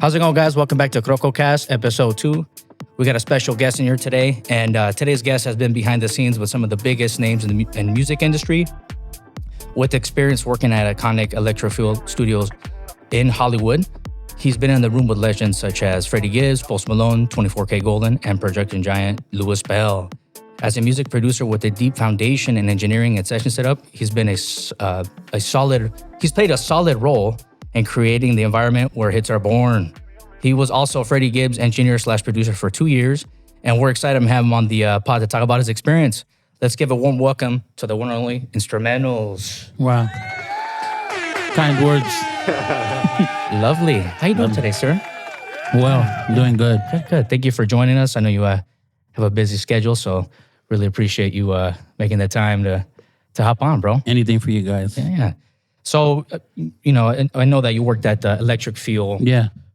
How's it going, guys? Welcome back to CrocoCast, episode 2. We got a special guest in here today, and today's guest has been behind the scenes with some of the biggest names in the music industry, with experience working at iconic electrofield studios in Hollywood. He's been in the room with legends such as Freddie Gibbs, Post Malone, 24K Golden, and production giant Louis Bell. As a music producer with a deep foundation in engineering and session setup, he's played a solid role in creating the environment where hits are born. He was also Freddie Gibbs engineer/producer for 2 years, and we're excited to have him on the pod to talk about his experience. Let's give a warm welcome to the one and only Enstrumentals. Wow. Kind words. Lovely. How you doing today, sir? Well, I'm doing good. Good. Thank you for joining us. I know you have a busy schedule, so really appreciate you making the time to hop on, bro. Anything for you guys. Yeah. So, I know that you worked at Electric Fuel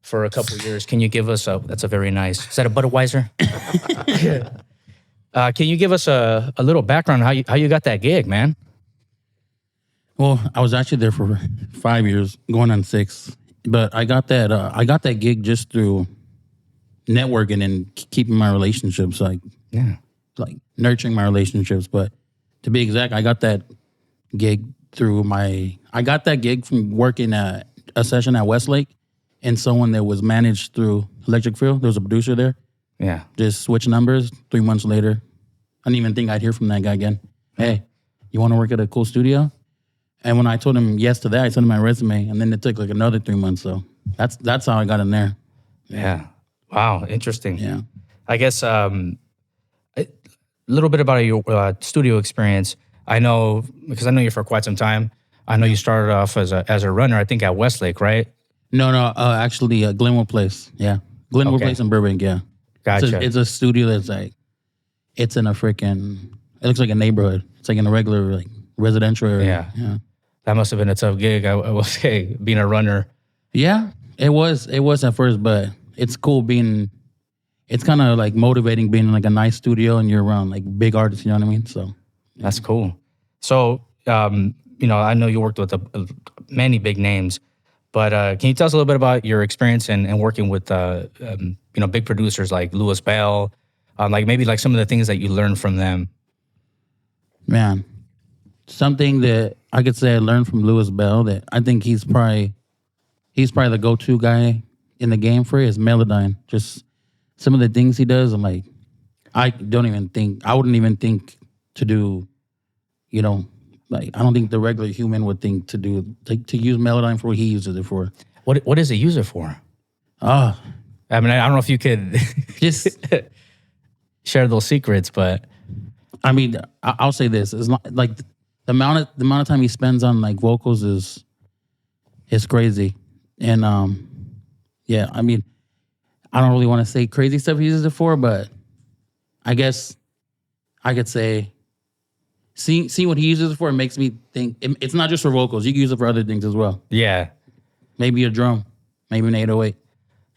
for a couple of years. Can you give us that's a very nice, is that a Budweiser? Can you give us a little background on how you got that gig, man? Well, I was actually there for 5 years, going on 6. But I got that gig just through networking and keeping my relationships, like nurturing my relationships. But to be exact, I got that gig from working at a session at Westlake, and someone that was managed through Electric Field. There was a producer there. Yeah. Just switch numbers. 3 months later, I didn't even think I'd hear from that guy again. Hey, you want to work at a cool studio? And when I told him yes to that, I sent him my resume, and then it took like another 3 months. So that's how I got in there. Yeah. Wow. Interesting. Yeah. I guess a little bit about your studio experience. I know you for quite some time. I know you started off as a runner, I think at Westlake, right? No, actually Glenwood Place. Yeah. Glenwood Place in Burbank, yeah. Gotcha. It's a studio that's it's in it looks like a neighborhood. It's like in a regular residential area. Yeah. That must have been a tough gig, I will say, being a runner. Yeah, it was at first, but it's cool it's kind of motivating being in a nice studio and you're around big artists, you know what I mean? So that's cool. So, I know you worked with many big names, but can you tell us a little bit about your experience in working with, big producers like Louis Bell, maybe some of the things that you learned from them? Man, something that I could say I learned from Louis Bell that I think he's probably the go-to guy in the game for is Melodyne. Just some of the things he does, I wouldn't even think to do, I don't think the regular human would think to use Melodyne for what he uses it for. What does it use it for? I don't know if you could just share those secrets, but I mean, I'll say this: it's not the amount of time he spends on vocals is crazy, and I mean, I don't really want to say crazy stuff he uses it for, but I guess I could say. Seeing what he uses it for, it makes me think it's not just for vocals. You can use it for other things as well. Yeah. Maybe a drum, maybe an 808.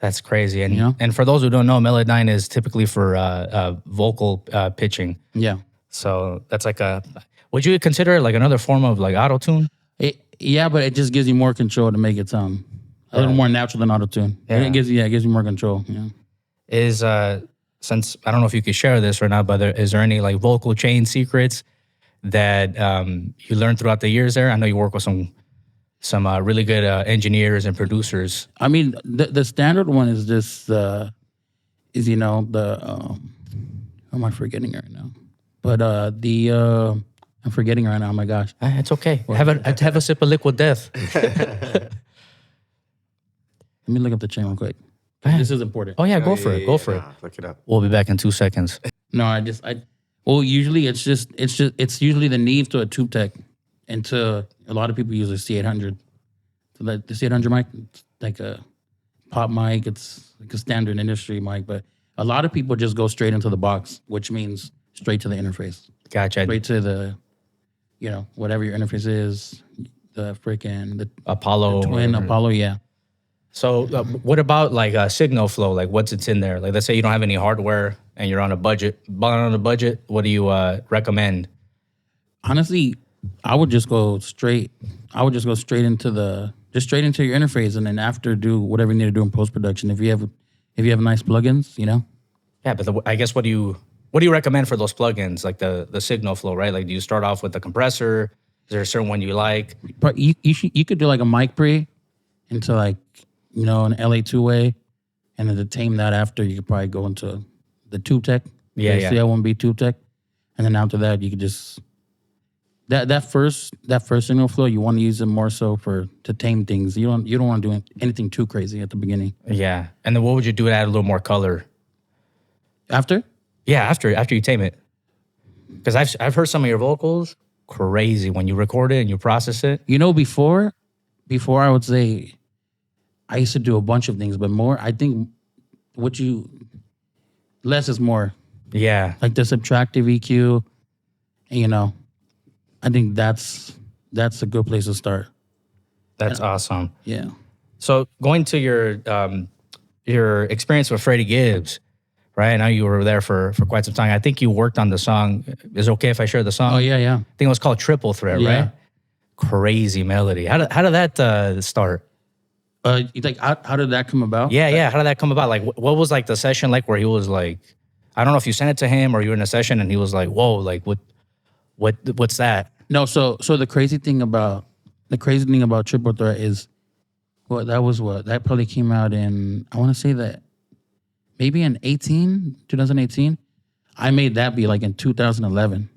That's crazy. And and for those who don't know, Melodyne is typically for vocal pitching. Yeah. So that's would you consider it another form of auto-tune? Yeah, but it just gives you more control to make it sound a little more natural than auto-tune. Yeah. It gives you more control. Yeah. Since I don't know if you could share this or not, but is there any vocal chain secrets that you learned throughout the years there? I know you work with some really good engineers and producers. I mean, the standard one is just who am I forgetting right now? But I'm forgetting right now. Oh my gosh, it's okay. Have a sip of liquid death. Let me look up the chain real quick. This is important. Oh yeah, go for it. Look it up. We'll be back in 2 seconds. No, Well, usually it's usually the Neve to a tube tech, and to a lot of people use a C800. So the C800 mic, it's like a pop mic. It's like a standard industry mic, but a lot of people just go straight into the box, which means straight to the interface. Gotcha. Straight to the, whatever your interface is, the Apollo, the twin Apollo, yeah. So what about signal flow? What's in there? Let's say you don't have any hardware and you're on a budget. What do you recommend? Honestly, I would just go straight into the just straight into your interface, and then after do whatever you need to do in post production. If you have nice plugins, Yeah, but I guess what do you recommend for those plugins, like the signal flow, right? Like, do you start off with the compressor? Is there a certain one you like? But you could do like a mic pre into like an LA two-way, and then to tame that after, you could probably go into the tube tech, Yeah. CL1B tube tech, and then after that you could just that first signal flow, you want to use it more so to tame things. You don't want to do anything too crazy at the beginning. Yeah, and then what would you do to add a little more color? After? Yeah, after you tame it, because I've heard some of your vocals crazy when you record it and you process it. Before I would say I used to do a bunch of things, but more I think less is more. Yeah, Like the subtractive EQ, I think that's a good place to start. that's awesome. Yeah. So going to your experience with Freddie Gibbs, right? I know you were there for quite some time. I think you worked on the song. Is it okay if I share the song? Oh yeah. I think it was called Triple Threat, Yeah. right? Crazy melody. How did that start? Like how did that come about? Yeah. How did that come about? Like, what was like the session like where he was like, I don't know if you sent it to him or you were in a session and he was like, whoa, like what's that? No, so the crazy thing about Triple Threat is that probably came out in, I want to say that maybe in 2018. I made that be like in 2011.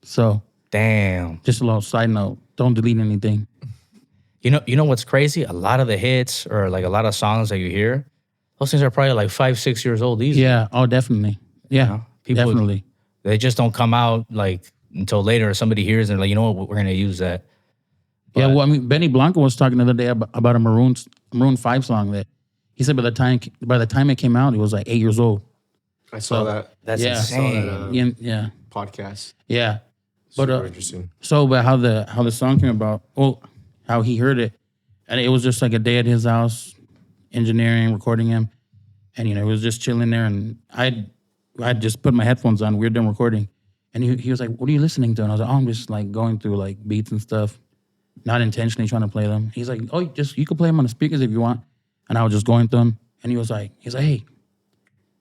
So Damn. just a little side note, don't delete anything. You know what's crazy? A lot of the hits or like a lot of songs that you hear, those things are probably like 5-6 years old easy. Yeah, oh definitely. Yeah, People- definitely. They just don't come out like until later. Somebody hears and like, you know what, we're gonna use that. Yeah, well, I mean, Benny Blanco was talking the other day about a Maroon 5 song that he said by the time it came out, it was like 8 years old. I saw that. That's Yeah. insane. Yeah, Podcast. yeah. Super interesting. So, but how the song came about? Well, how he heard it, and it was just like a day at his house, engineering, recording him, and it was just chilling there, and I just put my headphones on. We were done recording, and he was like, "What are you listening to?" And I was like, "Oh, I'm just like going through like beats and stuff, not intentionally trying to play them." He's like, "Oh, you can play them on the speakers if you want," and I was just going through them, and he's like, "Hey,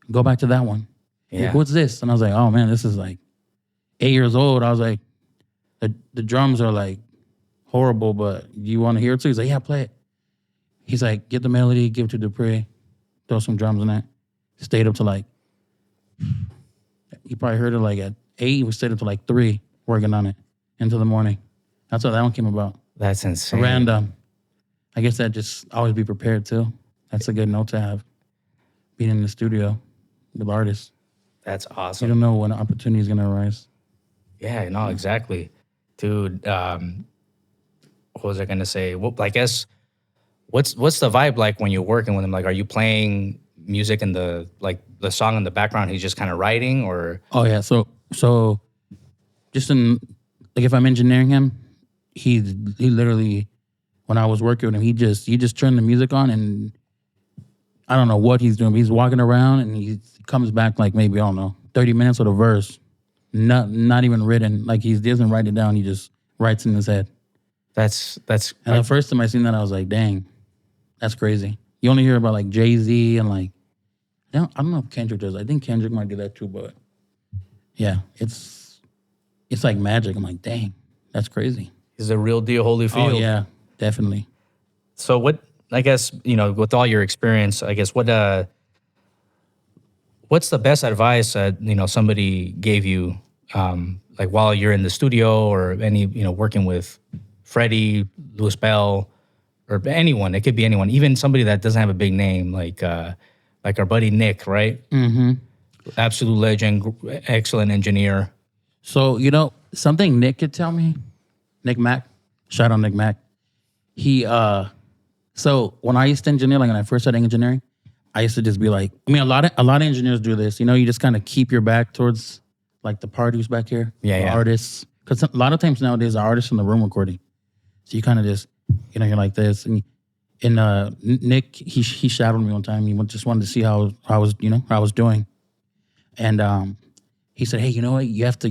go back to that one." Yeah. Like, what's this? And I was like, "Oh man, this is like 8 years old." I was like, the drums are like horrible, but you want to hear it too? He's like, "Yeah, play it." He's like, "Get the melody, give it to Dupree, throw some drums in it." Stayed up to like, you probably heard it like at 8. We stayed up to like 3 working on it into the morning. That's how that one came about. That's insane. Random. I guess that just always be prepared too. That's a good note to have. Being in the studio with artists. That's You awesome. don't know when an opportunity is going to arise. Yeah, no, exactly. Dude, what was I gonna say? Well, I guess what's the vibe like when you're working with him? Like, are you playing music in the song in the background? He's just kind of writing, or Oh yeah, so just in like if I'm engineering him, he literally, when I was working with him, he just turned the music on, and I don't know what he's doing. But he's walking around and he comes back like maybe, I don't know, 30 minutes with a verse, not even written. Like he doesn't write it down. He just writes in his head. that's And the first time I seen that, I was like, dang, that's crazy. You only hear about like Jay-Z and like, I don't know if Kendrick does. I think Kendrick might do that too, but yeah, it's like magic. I'm like, dang, that's crazy. he's a real deal Holyfield. Oh yeah, definitely. So what? I guess with all your experience, I guess what's the best advice that somebody gave you, like while you're in the studio or any working with Freddie, Louis Bell, or anyone? It could be anyone, even somebody that doesn't have a big name, like our buddy Nick, right? Mm-hmm. Absolute legend, excellent engineer. So something Nick could tell me, Nick Mack, shout out Nick Mack. He so when I used to engineer, like when I first started engineering, I used to just be like, I mean, a lot of engineers do this. You just kind of keep your back towards like the party who's back here, the artists, because a lot of times nowadays the artists in the room recording, so you kind of just you're like this. And Nick, he shadowed me one time. He just wanted to see how I was doing, and he said, "Hey, you know what? You have to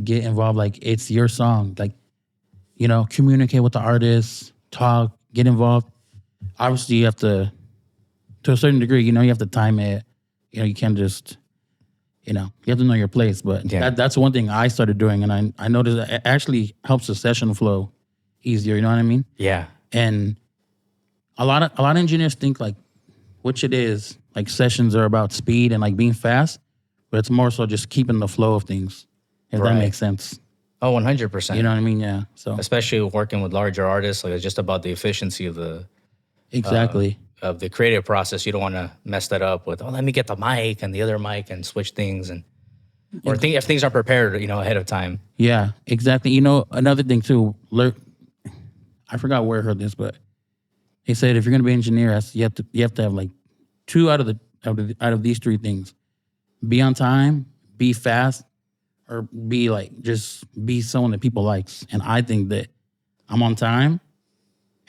get involved. Like it's your song. Like communicate with the artists, talk, get involved. Obviously, you have to a certain degree, you have to time it. You can't just, you have to know your place. But that's one thing I started doing, and I noticed that it actually helps the session flow easier. You know what I mean? Yeah. And a lot of engineers think like, which it is, like sessions are about speed and like being fast, but it's more so just keeping the flow of things, if that makes sense. Oh, 100%. You know what I mean? Yeah. So especially working with larger artists, like it's just about the efficiency of the of the creative process. You don't want to mess that up with, let me get the mic and the other mic and switch things, and if things aren't prepared, ahead of time. Yeah, exactly. Another thing too. I forgot where I heard this, but he said if you're going to be an engineer, you have to have like two out of these three things: be on time, be fast, or just be someone that people likes. And I think that I'm on time,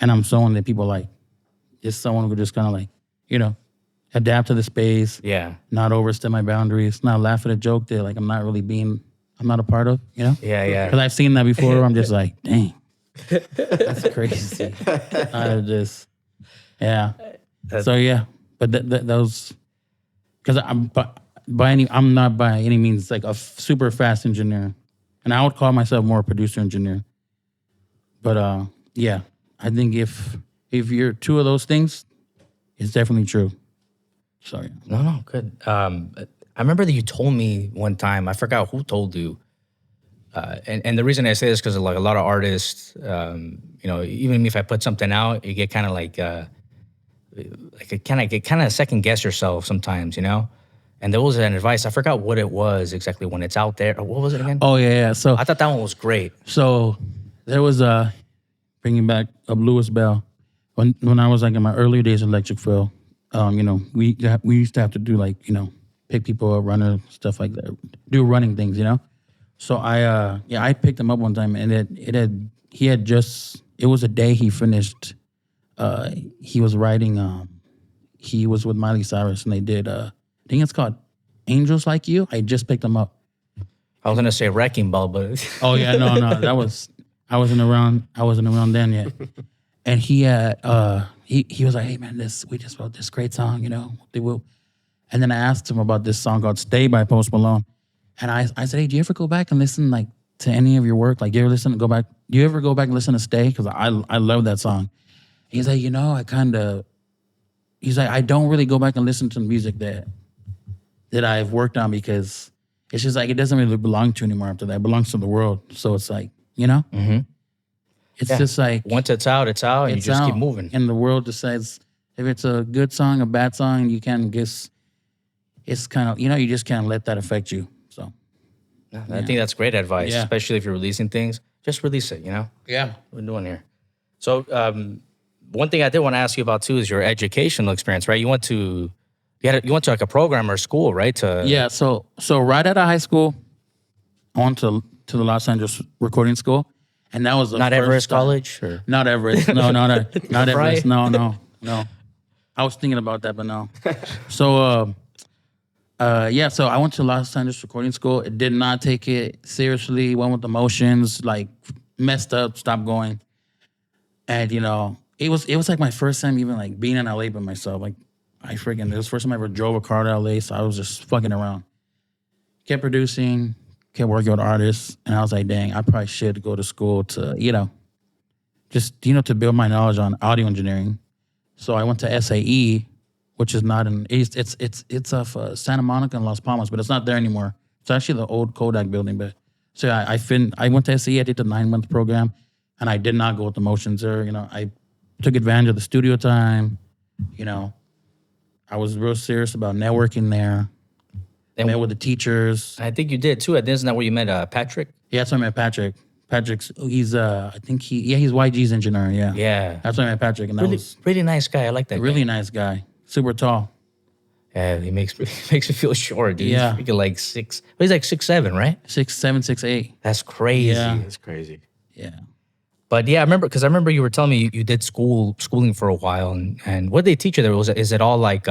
and I'm someone that people like. Just someone who just kind of like, adapt to the space. Yeah. Not overstep my boundaries. Not laugh at a joke that like I'm not a part of. Yeah, yeah. Because I've seen that before. I'm just like, dang, that's crazy. Yeah. So yeah, but those, because I'm not by any means like a super fast engineer, and I would call myself more a producer engineer. But yeah, I think if you're two of those things, it's definitely true. Sorry. No, good. I remember that you told me one time, I forgot who told you, and the reason I say this is because like a lot of artists, even if I put something out, you get kind of like kind of second guess yourself sometimes, And there was an advice, I forgot what it was exactly when it's out there. What was it again? Oh yeah. So I thought that one was great. So there was bringing back a Lewis Bell. When I was like in my earlier days of Electric Phil, we used to have to do like, pick people up, runner, stuff like that, do running things, So I picked him up one time, and it was a day he finished. He was writing. He was with Miley Cyrus, and they did. I think it's called "Angels Like You." I just picked him up. I was gonna say Wrecking Ball, but oh yeah, no, that was I wasn't around then yet. And he had he was like, hey man, we just wrote this great song, they will. And then I asked him about this song called "Stay" by Post Malone, and I said, hey, do you ever go back and listen like to any of your work? Like, do you ever go back and listen to "Stay"? Because I love that song. He's like, he's like, I don't really go back and listen to the music that I've worked on, because it's just like it doesn't really belong to anymore after that. It belongs to the world. So it's like, Mm-hmm. It's just like once it's out, and you just keep moving. And the world decides if it's a good song, a bad song. You can't guess. It's kind of, you just can't let that affect you. So I think that's great advice, especially if you're releasing things. Just release it. Yeah, what we're doing here. So one thing I did want to ask you about too is your educational experience, right? You went to like a program or school, right? So right out of high school, I went to the Los Angeles Recording School. And that was the not first Everest time. College, or not Everest. No, not Everest. No. I was thinking about that, but no. So, so I went to Los Angeles Recording School. It did not take it seriously. Went with emotions, like messed up, stopped going. And it was like my first time even like being in LA by myself. Like it was the first time I ever drove a car to LA. So I was just fucking around. Kept producing. Kept working with artists, and I was like, dang, I probably should go to school to, to build my knowledge on audio engineering. So I went to SAE, which is not it's of Santa Monica and Las Palmas, but it's not there anymore. It's actually the old Kodak building. But so I went to SAE. I did the 9-month program, and I did not go with the motions there. I took advantage of the studio time. I was real serious about networking there. I met with the teachers. I think you did too. Isn't that where you met Patrick? Yeah, that's where I met Patrick. He's he's YG's engineer. Yeah. Yeah. That's where I met Patrick, and that was really nice guy. I like that. Really nice guy. Super tall. Yeah, he makes me feel short, dude. Yeah. He's freaking like 6. But he's like 6'7", right? 6'7", 6'8". That's crazy. Yeah. That's crazy. Yeah. But yeah, I remember you were telling me you did schooling for a while, and what did they teach you there? Is it all like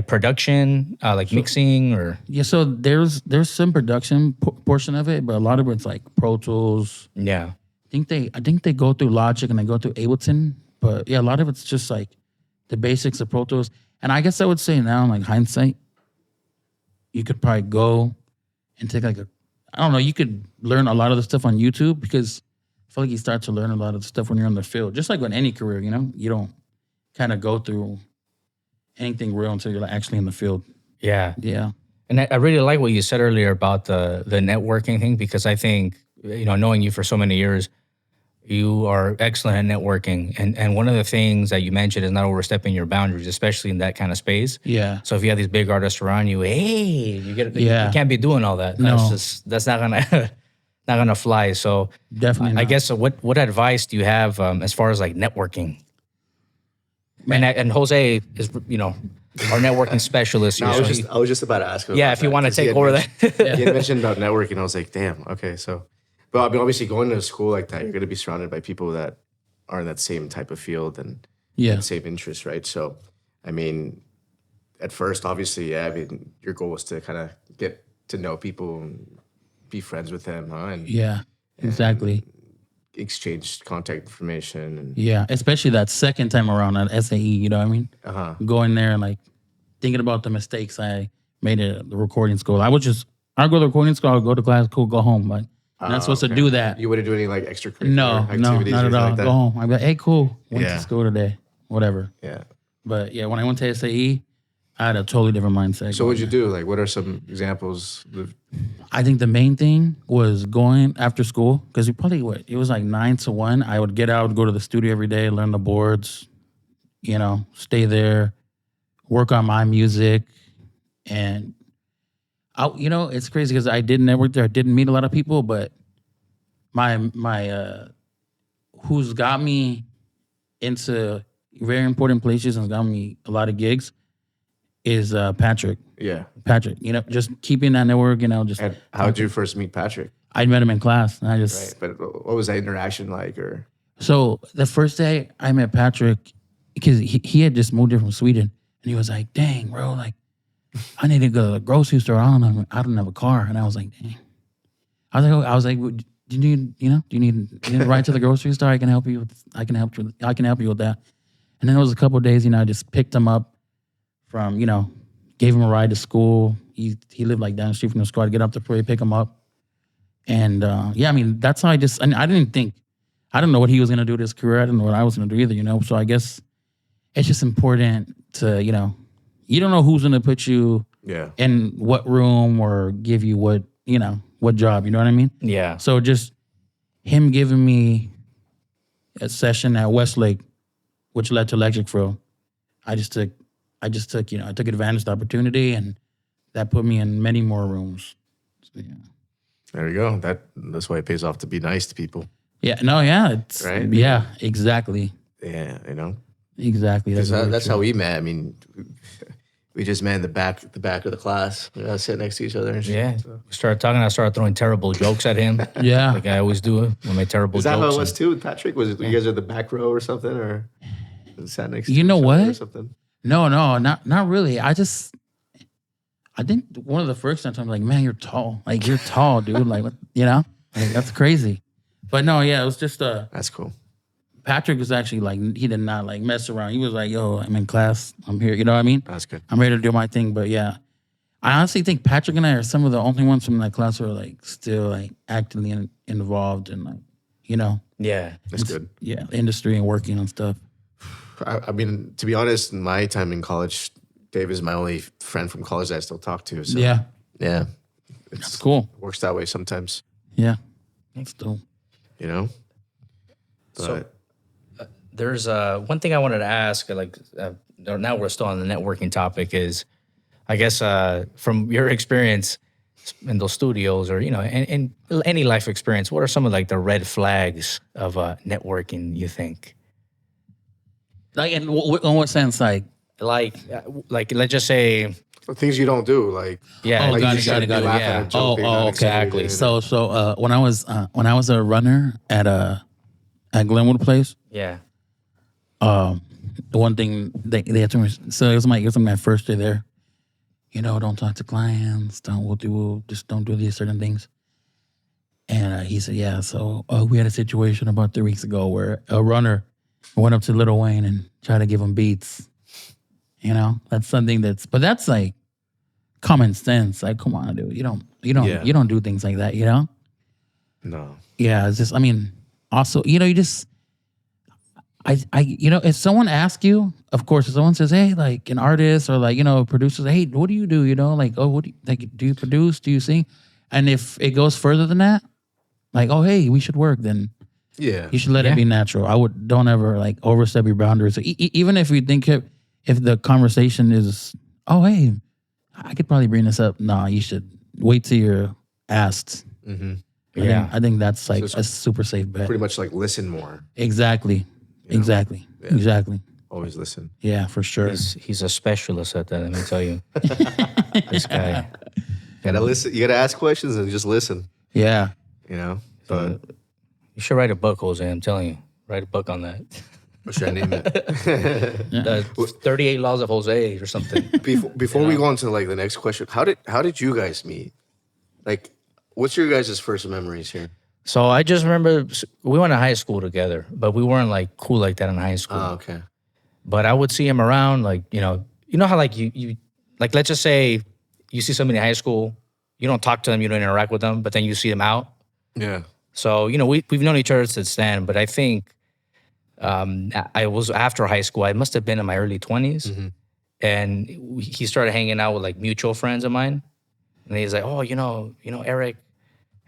production, mixing, or? Yeah, so there's some production portion of it, but a lot of it's like Pro Tools, yeah, I think they go through Logic and they go through Ableton, but yeah, a lot of it's just like the basics of Pro Tools. And I guess I would say now, like hindsight, you could probably go and take like I don't know, you could learn a lot of the stuff on YouTube because I feel like you start to learn a lot of the stuff when you're in the field. Just like with any career, you know, you don't kind of go through anything real until you're like actually in the field. Yeah. Yeah. And I really like what you said earlier about the networking thing, because I think, you know, knowing you for so many years, you are excellent at networking. And one of the things that you mentioned is not overstepping your boundaries, especially in that kind of space. Yeah. So if you have these big artists around you, hey, you can't be doing all that. No. That's not gonna not gonna fly. So Definitely I not. guess what advice do you have as far as like networking? And Jose is, you know, our networking specialist. No, here, so I was just about to ask him. yeah, about if you that, want to 'cause he take had over mentioned- that. He had mentioned about networking. I was like, damn, okay, so. But I mean, obviously, going to a school like that, you're going to be surrounded by people that are in that same type of field and Yeah. same interest, right? So, I mean, at first, obviously, yeah, I mean, your goal was to kind of get to know people and be friends with them, huh? And Yeah. Exactly. exchange contact information. And Yeah. Especially that second time around at SAE, you know what I mean? Going there and like thinking about the mistakes I made at the recording school. I'd go to the recording school, I'd go to class, cool, go home. Like, I'm not supposed to do that. You wouldn't do any like extracurricular No, activities not or at anything all. like that? Go home. I'd be like, hey, cool. Went Yeah. to school today. Whatever. Yeah. But yeah, when I went to SAE, I had a totally different mindset. So what'd you do? Like, what are some examples? I think the main thing was going after school because it was like 9 to 1. I would get out, go to the studio every day, learn the boards, you know, stay there, work on my music. And, you know, it's crazy because I didn't network there. I didn't meet a lot of people, but my who's got me into very important places and got me a lot of gigs is Patrick. Yeah. Patrick, you know, just keeping that network, you know, just And how did you first meet Patrick? I met him in class and I just Right. But what was that interaction like? Or so the first day I met Patrick, because he had just moved here from Sweden and he was like, dang, bro, like I need to go to the grocery store. I don't have a car. And I was like, dang. I was like, do you need a ride to the grocery store? I can help you with that. And then it was a couple of days, you know, I just picked him up from, you know, gave him a ride to school. He lived like down the street from the school. I'd get up to Prairie, pick him up. And yeah, I mean, that's how I didn't know what he was gonna do with his career. I didn't know what I was gonna do either, you know. So I guess it's just important to, you know, you don't know who's gonna put you in what room or give you what, you know, what job, you know what I mean? Yeah. So just him giving me a session at Westlake, which led to Electric Fro, I took advantage of the opportunity, and that put me in many more rooms. So, yeah. there you go. That's why it pays off to be nice to people. Yeah, no, yeah, it's Right? yeah, exactly. Yeah, you know. Exactly. That's how we met. I mean, we just met in the back of the class. We all sit next to each other. And shit. Yeah. We started talking. I started throwing terrible jokes at him. Yeah. Like I always do with my terrible Is jokes. that how it and- was too with Patrick? Was it you guys are the back row or something, or sat next to You know each other what? or something? No, not really. I think one of the first times I'm like, man, you're tall. Like you're tall, dude. Like, what, you know, like, that's crazy. But no, yeah, it was just That's cool. Patrick was actually like, he did not like mess around. He was like, yo, I'm in class. I'm here. You know what I mean? That's good. I'm ready to do my thing. But yeah, I honestly think Patrick and I are some of the only ones from that class who are like still like actively involved in like, you know, Yeah. That's good. yeah, industry and working on stuff. I mean, to be honest, in my time in college, Dave is my only friend from college that I still talk to. So Yeah, yeah, it's cool. it works that way sometimes. Yeah, that's dope. You know. So there's one thing I wanted to ask. Like now we're still on the networking topic. Is I guess from your experience in those studios, or you know, in any life experience, what are some of like the red flags of networking? You think? Like, in what sense? Like, Like let's just say, things you don't do, like yeah, Oh, like got you it, said, got it, got you it, laugh yeah. at a joke, you're not okay. excited, exactly. you know? So when I was a runner at Glenwood Place, yeah, the one thing they had to me, so it was my first day there. You know, don't talk to clients. Just don't do these certain things. And he said, yeah, so we had a situation about 3 weeks ago where a runner went up to Lil Wayne and tried to give him beats. You know, that's something but that's like common sense. Like, come on, dude. You don't do things like that, you know? No. Yeah, it's just, I mean, also, you know, you know, if someone asks you, of course, if someone says, hey, like an artist or like, you know, producers, hey, what do you do? You know, like, oh, do you produce? Do you sing? And if it goes further than that, like, oh, hey, we should work, then you should let it be natural. Don't ever like overstep your boundaries. Even if you think if the conversation is, oh, hey, I could probably bring this up. Nah, you should wait till you're asked. Mm-hmm. I think that's like a super safe bet. Pretty much like listen more. Exactly. You know? Exactly. Yeah. Exactly. Always listen. Yeah, for sure. He's a specialist at that, let me tell you. This guy. You gotta listen. You gotta ask questions and just listen. Yeah. You know? But You should write a book, Jose, I'm telling you. Write a book on that. what should I name it? The 38 Laws of Jose or something. Before we go on to like the next question, how did you guys meet? Like, what's your guys' first memories here? So I just remember we went to high school together, but we weren't like cool like that in high school. Oh, okay. But I would see him around, like, you know how like you like, let's just say you see somebody in high school, you don't talk to them, you don't interact with them, but then you see them out. Yeah. So, you know, we've known each other since then, but I think I was after high school. I must have been in my early 20s. Mm-hmm. And he started hanging out with like mutual friends of mine. And he's like, oh, you know, Eric,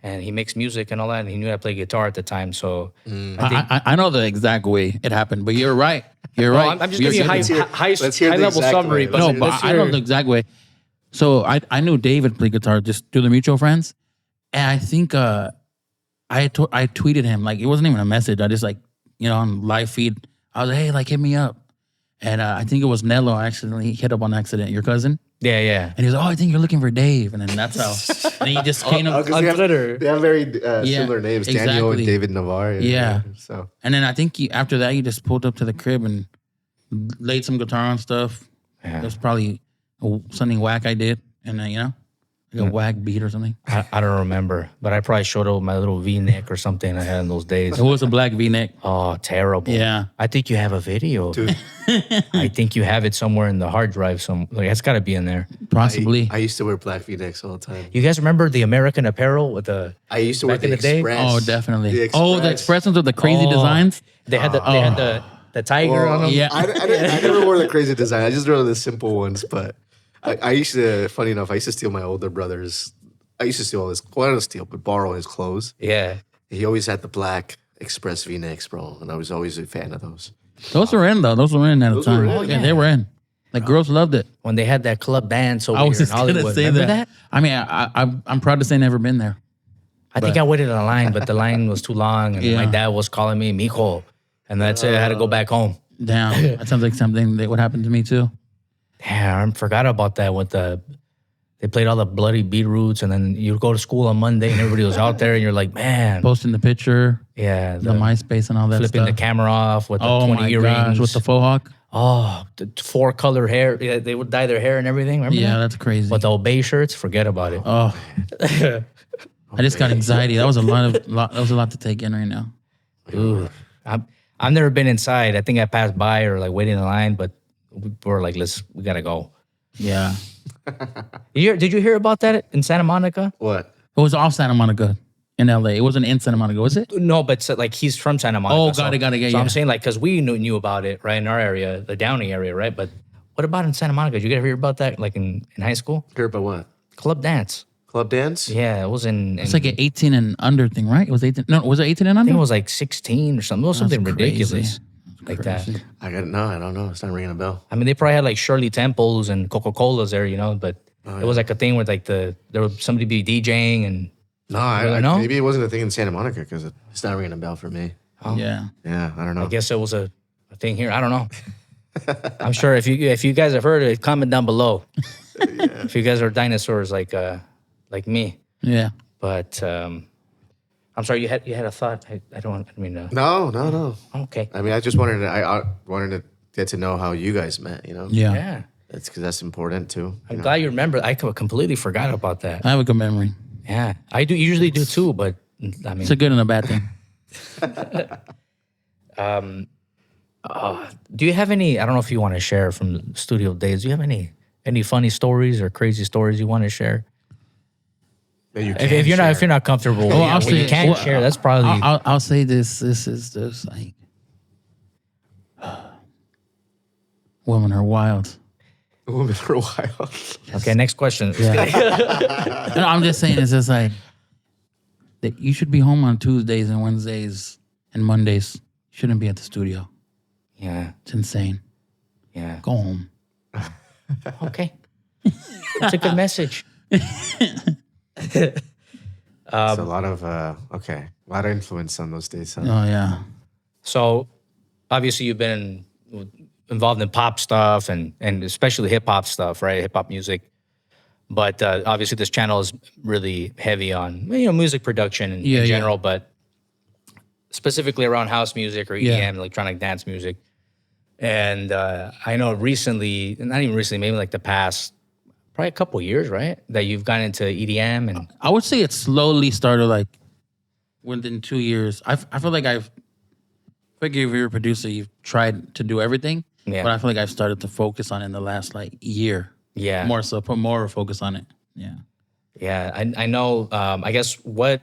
and he makes music and all that. And he knew I played guitar at the time. So I know the exact way it happened, but you're right. You're right. I'm just giving you a high level summary. But No, but I know the exact way. So I knew David played guitar just through the mutual friends. And I think I tweeted him, like, it wasn't even a message. I just like, you know, on live feed, I was like, hey, like, hit me up. And I think it was Nello accidentally hit up on accident, your cousin. Yeah. And he was like, oh, I think you're looking for Dave. And then that's how. And he just came up on Twitter. They have very similar names, Daniel and exactly. David Navarre. Yeah. So. And then I think after that, he just pulled up to the crib and laid some guitar on stuff. Yeah. That's probably something whack I did. And then, you know, like a whack beat or something. I don't remember, but I probably showed up with my little V-neck or something I had in those days. It was a black V-neck. Oh, terrible. Yeah. I think you have a video. Dude. I think you have it somewhere in the hard drive. Like, it's got to be in there. Possibly. I used to wear black V-necks all the time. You guys remember the American Apparel with the? I used to wear back in the the day? Express. Oh, definitely. The The Express ones with the crazy designs. They had the tiger on them. Yeah. I never wore the crazy design. I just wore the simple ones. But I used to, funny enough, I used to steal my older brother's. I used to steal his, well, I don't steal, but borrow his clothes. Yeah. He always had the black Express V-necks, bro. And I was always a fan of those. Those were in, though. Those were in at the Those time. were in? Yeah, they were in. Like, girls loved it. When they had that club band so I was weird just in going to Hollywood. say Remember that. I mean, I'm proud to say never been there. I think I waited in a line, but the line was too long. And my dad was calling me, Mijo. And that's it. I had to go back home. Damn. That sounds like something that would happen to me, too. Damn, I forgot about that with they played all the bloody beetroots, and then you go to school on Monday and everybody was out there and you're like, man. Posting the picture. Yeah. The MySpace and all that flipping stuff. the camera off with the Oh 20 my earrings. gosh, with the faux hawk. Oh, the 4-color hair. Yeah, they would dye their hair and everything. Remember Yeah, that? that's crazy. With the Obey shirts, forget about it. Oh, I just got anxiety. That was a lot to take in right now. Ooh. I've never been inside. I think I passed by or like waiting in line, but we were like, we gotta go. Yeah, Did you hear about that in Santa Monica? What? it was off Santa Monica in LA. It wasn't in Santa Monica, was it? No, but so, like he's from Santa Monica. Oh, got it. So Yeah. I'm saying like because we knew about it right in our area, the Downey area, right? But what about in Santa Monica? Did you ever hear about that like in high school? Heard about what? Club dance. Club dance? Yeah, it was in. It's like an 18 and under thing, right? It was 18. No, was it 18 and I under? think it was like 16 or something. It was something That's ridiculous crazy. like that. I don't know. It's not ringing a bell. I mean, they probably had like Shirley Temples and Coca-Colas there, you know, but it was like a thing where like there would somebody be DJing and No, I know? maybe it wasn't a thing in Santa Monica because it's not ringing a bell for me. Yeah. Yeah, I don't know. I guess it was a thing here. I don't know. I'm sure if you guys have heard it, comment down below. If you guys are dinosaurs like me. Yeah. But I'm sorry, you had a thought. I mean. No. Okay. I mean, I just wanted to get to know how you guys met. You know. Yeah. Yeah. That's because that's important too. I'm glad you remember. I completely forgot about that. I have a good memory. Yeah, I do usually do too, but I mean, It's a good and a bad thing. do you have any? I don't know if you want to share from studio days. Do you have any funny stories or crazy stories you want to share? That you If you're can not comfortable, Well, yeah, I'll well, say- you can't well, share. That's probably I'll say this. This is just like women are wild. women for a while. okay. Next question. No, I'm just saying it's just like that you should be home on Tuesdays and Wednesdays and Mondays. You shouldn't be at the studio. Yeah, It's insane. yeah. Go home. Okay, it's a good message. It's a lot of a lot of influence on those days. Huh? Oh yeah. So, obviously, you've been involved in pop stuff and especially hip hop stuff, right? Hip hop music. But obviously, this channel is really heavy on music production in Yeah, general, but specifically around house music or EDM, Yeah. electronic dance music. And I know recently, not even recently, maybe like the past, probably a couple years, right? That you've gotten into EDM and I would say it slowly started like within 2 years. I feel like I figure if you're a producer, you've tried to do everything. Yeah. But I feel like I've started to focus on it in the last like year. yeah, More so, put more focus on it. Yeah. yeah. I know. I guess what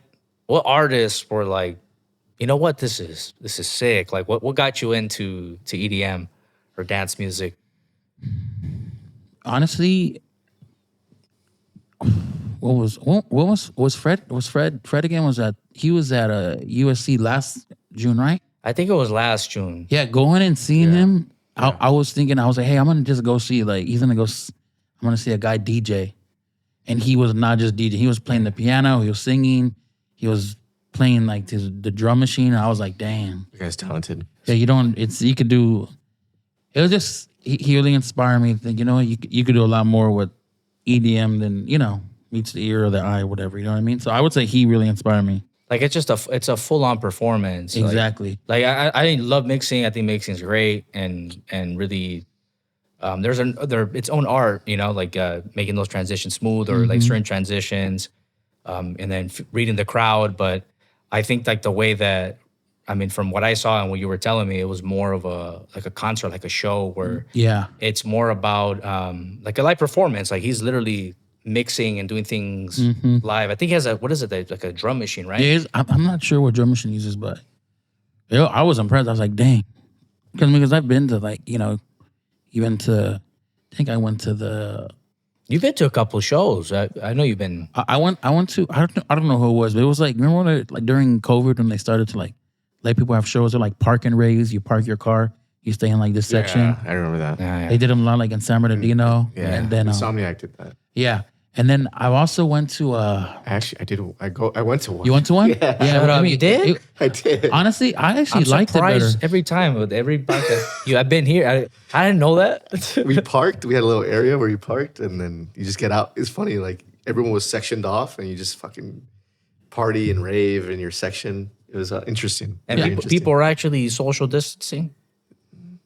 artists were like, you know what, this is sick. Like what got you into EDM or dance music? Honestly, what was Fred again? He was at USC last June, right? I think it was last June. Yeah, going and seeing him, I was thinking, I was like, hey, I'm gonna just go see, like, I'm gonna see a guy DJ, and he was not just DJ. He was playing the piano, he was singing, he was playing like the drum machine. I was like, damn, You guys talented. yeah, you could do. It was just he really inspired me to think, you could do a lot more with EDM than meets the ear or the eye, or whatever. You know what I mean? So I would say he really inspired me. Like it's a full on performance. Exactly. Like I love mixing. I think mixing is great and really there's its own art. Like making those transitions smooth or like certain transitions, and then reading the crowd. But I think like the way that from what I saw and what you were telling me, it was more of a concert, like a show where Yeah. it's more about like a live performance. Like he's literally mixing and doing things live. I think he has like a drum machine, right? Yeah, I'm not sure what drum machine uses, but I was impressed. I was like, dang, because I've been to even to, I think I went to the. You've been to a couple shows. I know you've been. I went to. I don't know who it was, but it was like, remember when like during COVID when they started to like let people have shows, or like park and raves. You park your car, you stay in like this section. Yeah, I remember that. Yeah. They did them a lot like in San Bernardino. Yeah, And then Insomniac did that. yeah. And then I also went to Actually, I did. I went to one. you went to one? Yeah. Shut up, you did? I did. Honestly, I actually I'm liked it better. surprised every time with every podcast. I've been here. I didn't know that. We parked. We had a little area where you parked, and then you just get out. It's funny, like everyone was sectioned off, and you just fucking party and rave in your section. It was interesting. And Very people, interesting. people are actually social distancing.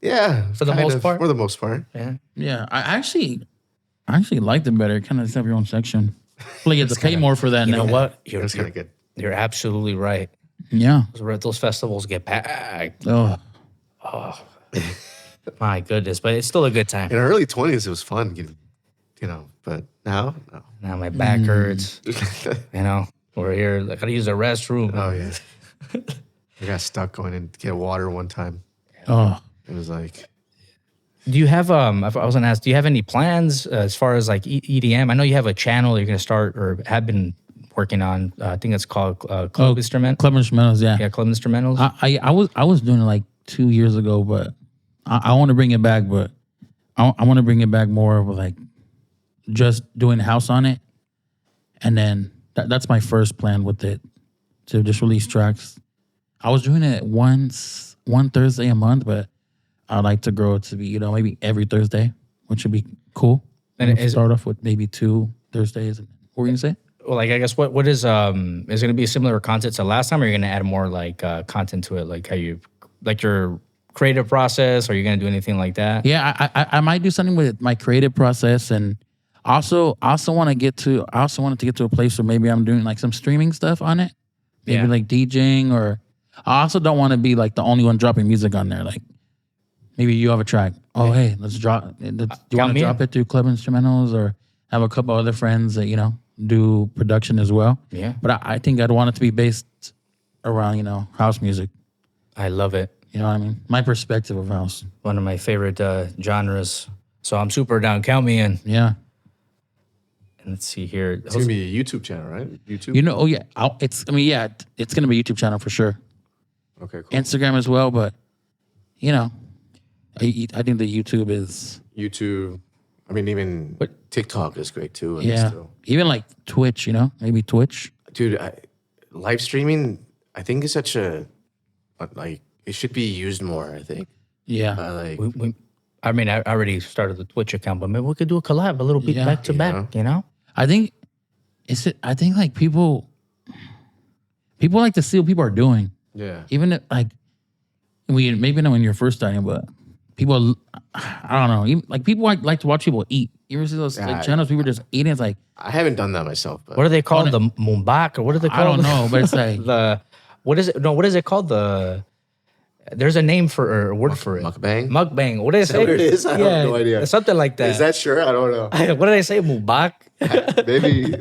yeah, for the kind most of, part? For the most part, Yeah. Yeah, I actually liked it better. Kind of have your own section. Like you have to pay more for that You know now. what? it was kind of good. You're absolutely right. Yeah. Those festivals get packed. Oh, My goodness, but it's still a good time. In our early 20s, it was fun, But now, no. Now my back hurts. We're here. I gotta use the restroom. Oh yeah, I got stuck going in to get water one time. oh. It was like, Do you have I was gonna ask, do you have any plans as far as like EDM? I know you have a channel you're gonna start or have been working on. I think it's called Club Instrument. Club Instrumentals, yeah. Yeah, Club Instrumentals. I was doing it like 2 years ago, but I want to bring it back. But I want to bring it back more of like just doing house on it, and then that's my first plan with it, to just release tracks. I was doing it one Thursday a month, but I'd like to grow it to be maybe every Thursday, which would be cool. And Start off with maybe 2 Thursdays. What were you gonna say? Well, like I guess what is it gonna be a similar content to last time, or are you gonna add more like content to it, like how you like your creative process? Are you gonna do anything like that? Yeah, I might do something with my creative process, and I also want to get to a place where maybe I'm doing like some streaming stuff on it, Maybe Yeah. like DJing, or I also don't want to be like the only one dropping music on there. Like maybe you have a track. Oh, hey, let's drop. Do you want to drop it through Club Instrumentals, or have a couple other friends that, do production as well? Yeah. But I think I'd want it to be based around, house music. I love it. You know what I mean? My perspective of house. One of my favorite genres. So I'm super down. Count me in. Yeah. And let's see here. It's gonna be a YouTube channel, right? YouTube. It's going to be a YouTube channel for sure. Okay, cool. Instagram as well, but, I think the YouTube is... YouTube. I mean, even TikTok is great too. Even like Twitch, maybe Twitch. Dude, live streaming, I think is such like it should be used more. I think. Yeah. I already started the Twitch account, but maybe we could do a collab a little bit back to back. I think like people like to see what people are doing. Yeah. Even if, like, maybe not when you're first starting, but people, I don't know. Even, like, people like to watch people eat. You ever see those channels? People just eating. It's like, I haven't done that myself. But what are they called? The Mumbak, or what are they called? I don't know, but it's like what is it? No, what is it called? There's a name for a word for it. Mukbang. Mukbang. What did I say? What it is? I have no idea. Something like that. Is that sure? I don't know. What did I say? Mubak.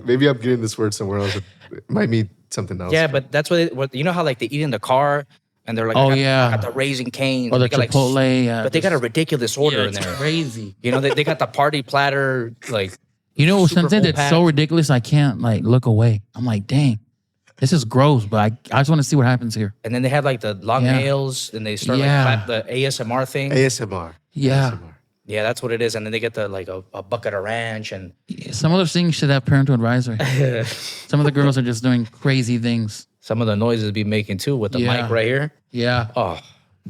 maybe I'm getting this word somewhere else. It might mean something else. Yeah, but that's what you know how like they eat in the car and they're like, Oh, I yeah. got the Raising Cane's. or the They got, Chipotle. but they got a ridiculous order in it's there. crazy. They got the party platter, like Something full that's so pack. ridiculous, I can't like look away. I'm like, dang, this is gross, but I just want to see what happens here. and then they have like the long Yeah. nails and they start Yeah. like clap the ASMR thing. ASMR. Yeah. ASMR. Yeah, that's what it is. And then they get the like a bucket of ranch and Some of those things should have parental advisory. Some of the girls are just doing crazy things. some of the noises be making too with the Yeah. mic right here. Yeah. Oh,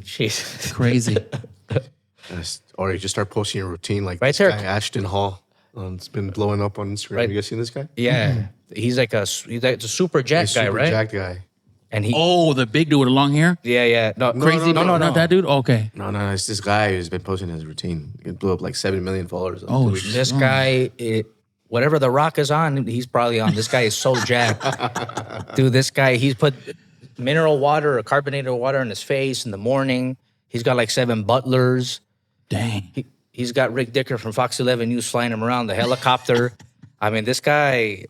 jeez. Crazy. Yes. Or you just start posting your routine like Right this there. guy, Ashton Hall. It's been blowing up on Instagram. Right. You guys seen this guy? Yeah, he's like a super jack guy, Super right? jacked guy. And he, Oh, the big dude with the long hair? yeah, no, Crazy? no. Not that dude? Okay. No, it's this guy who's been posting his routine. It blew up like 7 million followers. in Oh, 2 weeks. This guy, whatever The Rock is on, he's probably on. This guy is so jacked. Dude, this guy, he's put mineral water or carbonated water in his face in the morning. He's got like 7 butlers. Dang. He's got Rick Dicker from Fox 11 News flying him around the helicopter. I mean, this guy,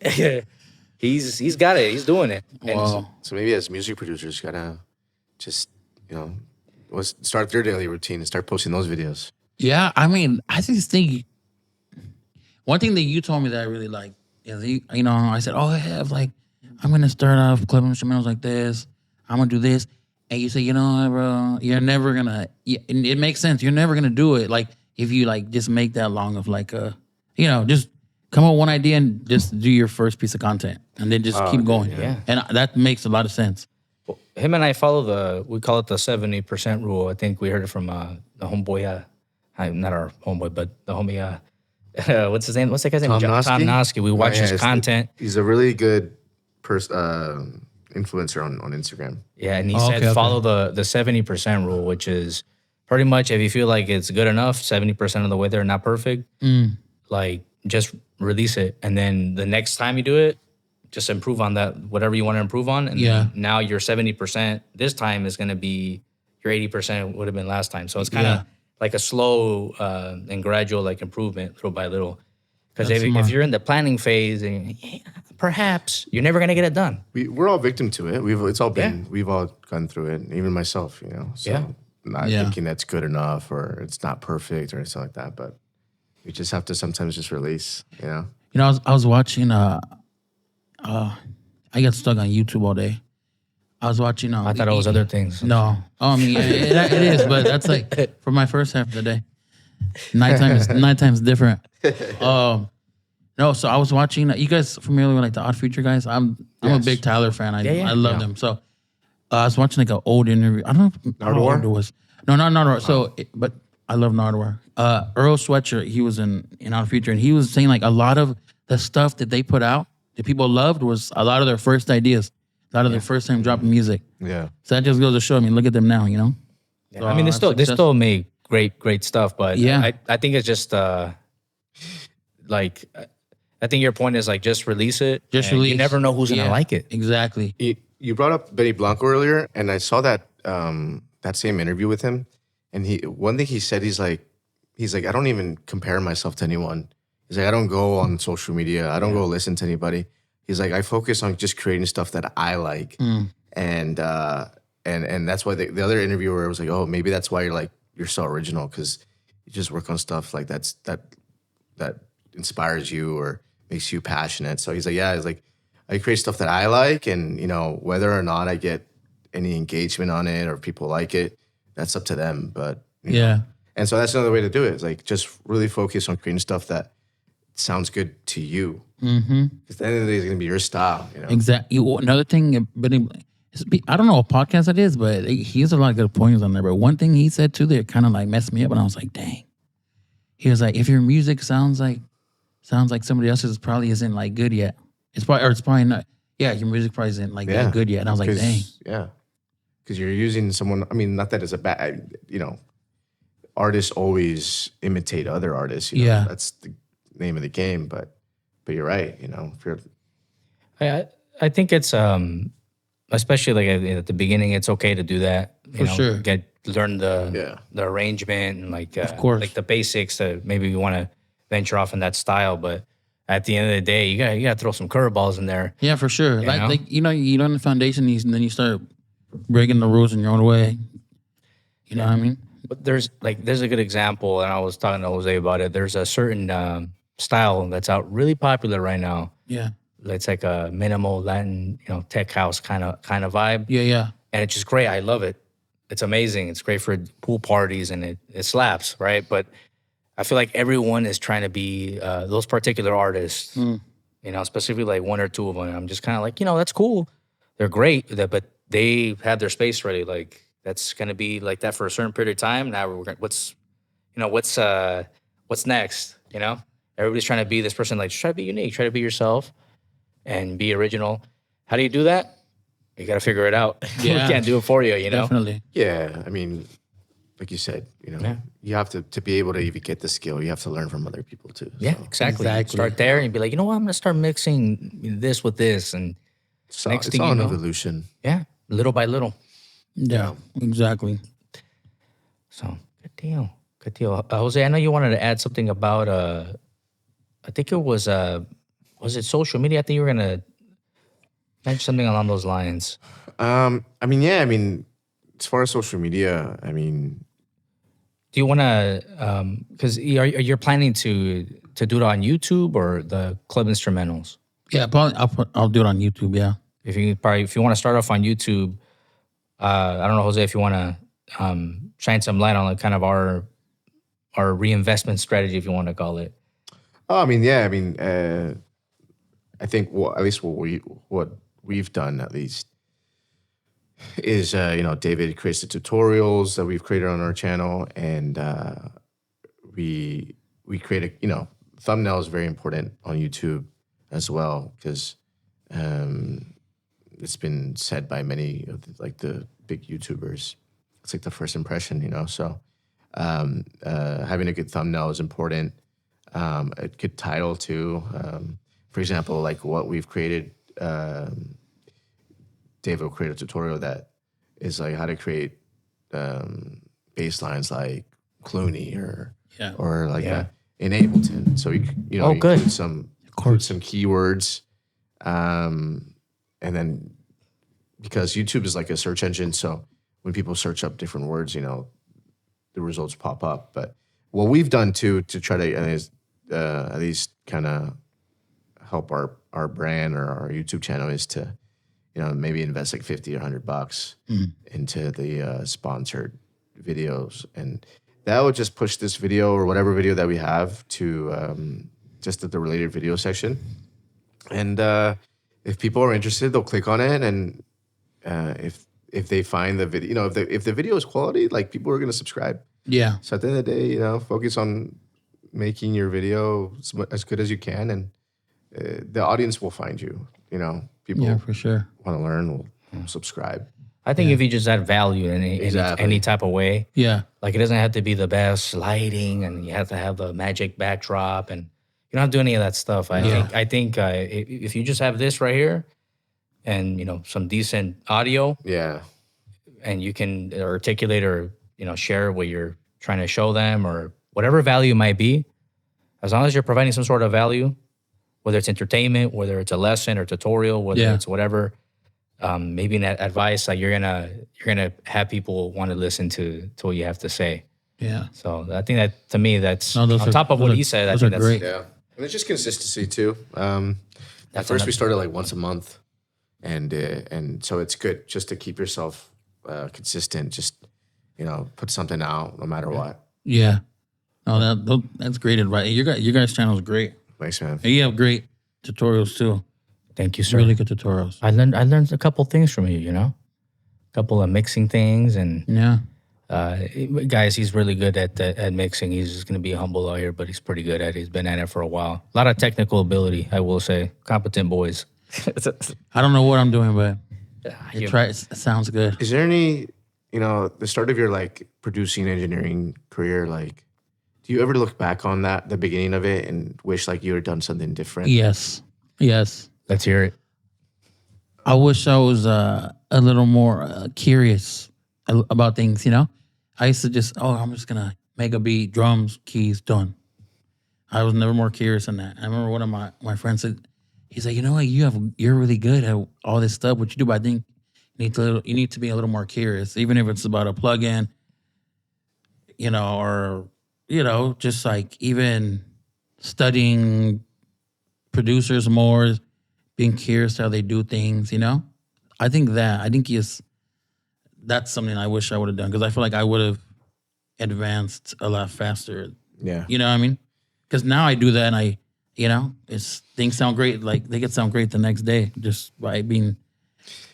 he's got it. He's doing it. And Wow. So maybe as music producers, gotta just, start their daily routine and start posting those videos. Yeah, I mean, I just think one thing that you told me that I really like is, I said, oh, I have like, I'm going to start off club instrumentals like this. I'm going to do this. And you say, bro, you're never going to, it makes sense. You're never going to do it. Like, if you like just make that long of like just come up with one idea and just do your first piece of content and then just keep going. yeah. And that makes a lot of sense. him and I follow we call it the 70% rule. I think we heard it from the homeboy, not our homeboy, but the homie, what's his name? What's that guy's name? Tom Tom Noski? Noski. We watch his it's- content. He's a really good influencer on Instagram. Yeah, and he Oh, said okay. follow the 70% rule, which is pretty much if you feel like it's good enough, 70% of the way there, not perfect, like just release it. And then the next time you do it, just improve on that, whatever you want to improve on. And Yeah. then now your 70% this time is going to be your 80% would have been last time. So it's kind of like a slow and gradual like improvement little by little. Because if you're in the planning phase, and perhaps you're never going to get it done. We're all victim to it. We've all gone through it, even myself, So Yeah. not thinking that's good enough or it's not perfect or anything like that. But we just have to sometimes just release, I was watching. I got stuck on YouTube all day. I was watching. I thought it was other things. No, I mean it is, but that's like for my first half of the day. Nighttime's different. No, so I was watching. You guys familiar with like the Odd Future guys? I'm a big Tyler fan. I love them. So I was watching like an old interview. I don't know how old it was. No, not Nardwar. So, but I love Nardwar. Earl Sweatshirt, he was in Odd Future, and he was saying like a lot of the stuff that they put out that people loved was a lot of their first ideas, a lot of their first time dropping music. Yeah. So that just goes to show. I mean, look at them now. Yeah. So, I mean, they still make great stuff, but Yeah. I think it's just like I think your point is like just release it. Just and release. You never know who's gonna like it. Exactly. you brought up Benny Blanco earlier, and I saw that that same interview with him, and one thing he said, he's like, I don't even compare myself to anyone. He's like, I don't go on social media. I don't go listen to anybody. He's like, I focus on just creating stuff that I like, and that's why the other interviewer was like, oh, maybe that's why you're so original, because you just work on stuff like that inspires you or makes you passionate. So he's like, yeah, he's like, I create stuff that I like, and whether or not I get any engagement on it or people like it, that's up to them. But you know. And so that's another way to do it. It's like just really focus on creating stuff that sounds good to you. Because at the end of the day, it's gonna be your style. Exactly. Another thing, but I don't know what podcast that is, but he has a lot of good points on there. But one thing he said too that kind of like messed me up, and I was like, dang. He was like, if your music sounds like somebody else's, probably isn't like good yet. It's probably not. Yeah, your music probably isn't like that good yet. And I was like, dang. Yeah, because you're using someone. I mean, not that it's a bad. Artists always imitate other artists. That's the name of the game. But you're right. If you're, I think it's especially like at the beginning, it's okay to do that. For sure. Learn the arrangement and of course, like the basics. Maybe you want to venture off in that style, but at the end of the day, you gotta throw some curveballs in there. Yeah, for sure. You learn the foundation, and then you start breaking the rules in your own way. You know what I mean? But there's a good example, and I was talking to Jose about it. There's a certain style that's out really popular right now. Yeah, it's like a minimal Latin, tech house kind of vibe. Yeah. And it's just great. I love it. It's amazing. It's great for pool parties, and it slaps, right? But I feel like everyone is trying to be those particular artists, specifically like one or two of them. I'm just kind of like, that's cool. They're great, but they have their space ready. Like that's going to be like that for a certain period of time. Now what's next? Everybody's trying to be this person. Like, try to be unique, try to be yourself, and be original. How do you do that? You got to figure it out. Yeah. We can't do it for you. Definitely. Yeah, I mean, like you said, you have to be able to even get the skill. You have to learn from other people too. Yeah, so. exactly. Start there and be like, I'm going to start mixing this with this, and next thing all you know, an evolution. Yeah, little by little. Yeah, exactly. So good deal. Jose, I know you wanted to add something about I think it was it social media? I think you were gonna mention something along those lines. As far as social media, do you want to? Because you're planning to do it on YouTube or the club instrumentals? Yeah, probably I'll do it on YouTube. Yeah. If you want to start off on YouTube, I don't know, Jose, if you want to shine some light on kind of our reinvestment strategy, if you want to call it. I think at least what we've done at least is David creates the tutorials that we've created on our channel, and we create thumbnail is very important on YouTube as well, because it's been said by many of the big YouTubers, it's like the first impression, so having a good thumbnail is important. A good title too. For example, like what we've created, Dave will create a tutorial that is like how to create bass lines like Clooney or in Ableton. So you include some keywords, and then because YouTube is like a search engine, so when people search up different words, the results pop up. But what we've done too to try to at least kind of help our brand or our YouTube channel is to maybe invest like $50 or $100 into the sponsored videos, and that would just push this video or whatever video that we have to just at the related video section. And if people are interested, they'll click on it, and if they find the video, if the video is quality, like people are going to subscribe. Yeah. So at the end of the day, focus on making your video as good as you can, and the audience will find you. People for sure want to learn will subscribe. I think if you just add value in any type of way, like it doesn't have to be the best lighting, and you have to have a magic backdrop, and you don't have to do any of that stuff. I think if you just have this right here, and some decent audio, Yeah. and you can articulate or share what you're trying to show them or whatever value it might be, as long as you're providing some sort of value, whether it's entertainment, whether it's a lesson or tutorial, whether it's whatever, maybe an advice, like you're gonna have people want to listen to what you have to say. Yeah. So I think that, to me, that's on top of what he said. I think that's great. Yeah. And it's just consistency too. At first we started like once a month, and so it's good just to keep yourself consistent. Just put something out no matter what. Yeah. No, that's great advice. Your guys' channel is great. Thanks, man. And you have great tutorials too. Thank you, sir. Really good tutorials. I learned a couple things from you. A couple of mixing things, and Yeah. guys, he's really good at mixing. He's just gonna be a humble lawyer, but he's pretty good at it. He's been at it for a while. A lot of technical ability, I will say. Competent boys. I don't know what I'm doing, but it sounds good. Is there any, the start of your like producing engineering career, like, do you ever look back on the beginning of it, and wish like you had done something different? Yes. Let's hear it. I wish I was a little more curious about things, I used to just, I'm just going to make a beat, drums, keys, done. I was never more curious than that. I remember one of my friends said, he's like, you're really good at all this stuff, what you do, but I think you need to be a little more curious, even if it's about a plugin, or, just like even studying producers more, being curious how they do things, I think that's something I wish I would have done, because I feel like I would have advanced a lot faster. Yeah. You know what I mean? Because now I do that, and things sound great. Like they could sound great the next day just by being,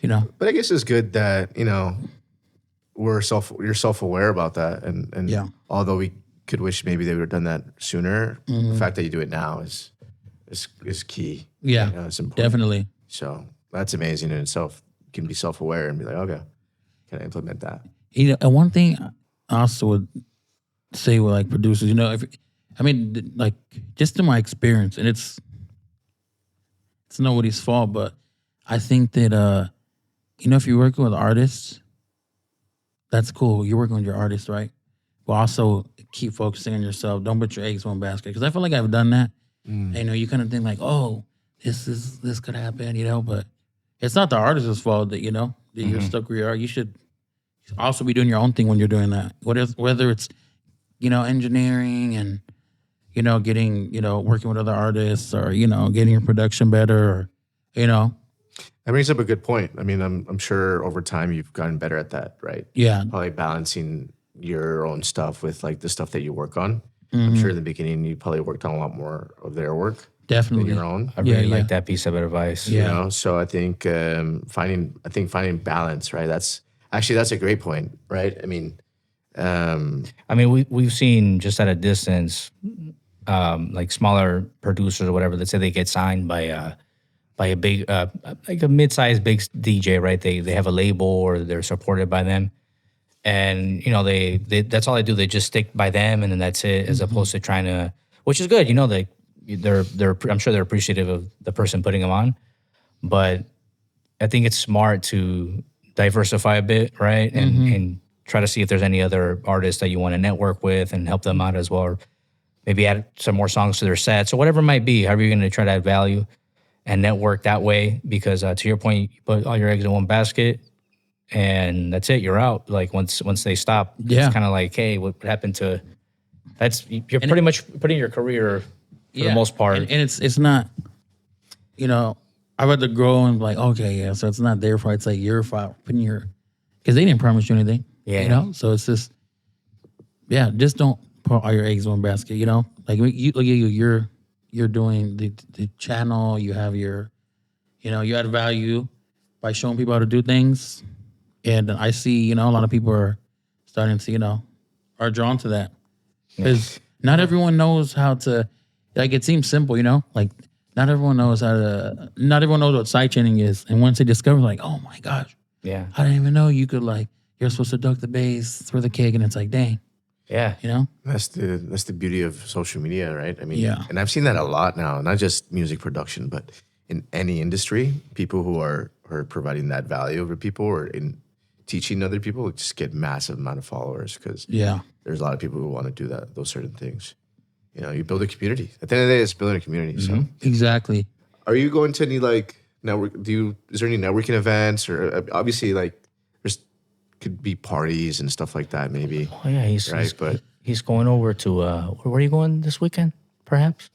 But I guess it's good that, you're self-aware about that. And although we could wish maybe they would have done that sooner, the fact that you do it now is key. Yeah, it's important. definitely. So that's amazing in itself. You can be self-aware and be like, okay, can I implement that? And one thing I also would say with like producers, like just in my experience, and it's nobody's fault, but I think that if you're working with artists, that's cool. You're working with your artist, right? But also keep focusing on yourself. Don't put your eggs in one basket. Because I feel like I've done that. And, you kind of think like, oh, this could happen, but it's not the artist's fault that that you're stuck where you are. You should also be doing your own thing when you're doing that. Whether it's engineering and getting working with other artists, or getting your production better, or That brings up a good point. I mean, I'm sure over time you've gotten better at that, right? Yeah. Probably balancing your own stuff with like the stuff that you work on. I'm sure in the beginning you probably worked on a lot more of their work. Definitely. Than your own. I really like that piece of advice. Yeah. So I think finding balance, right? That's a great point, right? I mean, we've seen just at a distance, like smaller producers or whatever. Let's say they get signed by a big, like a mid-sized big DJ, right? They have a label or they're supported by them, and they that's all they do. They just stick by them, and then that's it. As opposed to trying to, which is good, they're I'm sure they're appreciative of the person putting them on, but I think it's smart to diversify a bit, right? And try to see if there's any other artists that you want to network with and help them out as well, or maybe add some more songs to their sets or whatever it might be. However you're going to try to add value and network that way, because to your point, you put all your eggs in one basket and that's it. You're out. Like once they stop, it's kind of like, hey, what happened to? You're pretty much putting your career for the most part. And it's not, I rather grow and be like, okay, yeah. So it's not their fault. It's like your fault. Because they didn't promise you anything. Yeah. So it's just, just don't put all your eggs in one basket. Like you look at you're doing the channel. You have your, you add value by showing people how to do things. And I see, a lot of people are starting to, are drawn to that. Because not everyone knows how to, like it seems simple, like not everyone knows what sidechaining is. And once they discover, like, oh my gosh, yeah, I didn't even know you could you're supposed to duck the bass, throw the kick, and it's like, dang. Yeah. That's the beauty of social media, right? I mean, and I've seen that a lot now, not just music production, but in any industry, people who are or providing that value for people or in teaching other people, just get massive amount of followers because there's a lot of people who want to do those certain things. You build a community. At the end of the day, it's building a community. So exactly. Are you going to any like network? Is there any networking events or obviously like there's could be parties and stuff like that maybe? Oh yeah, he's going over to where are you going this weekend? Perhaps.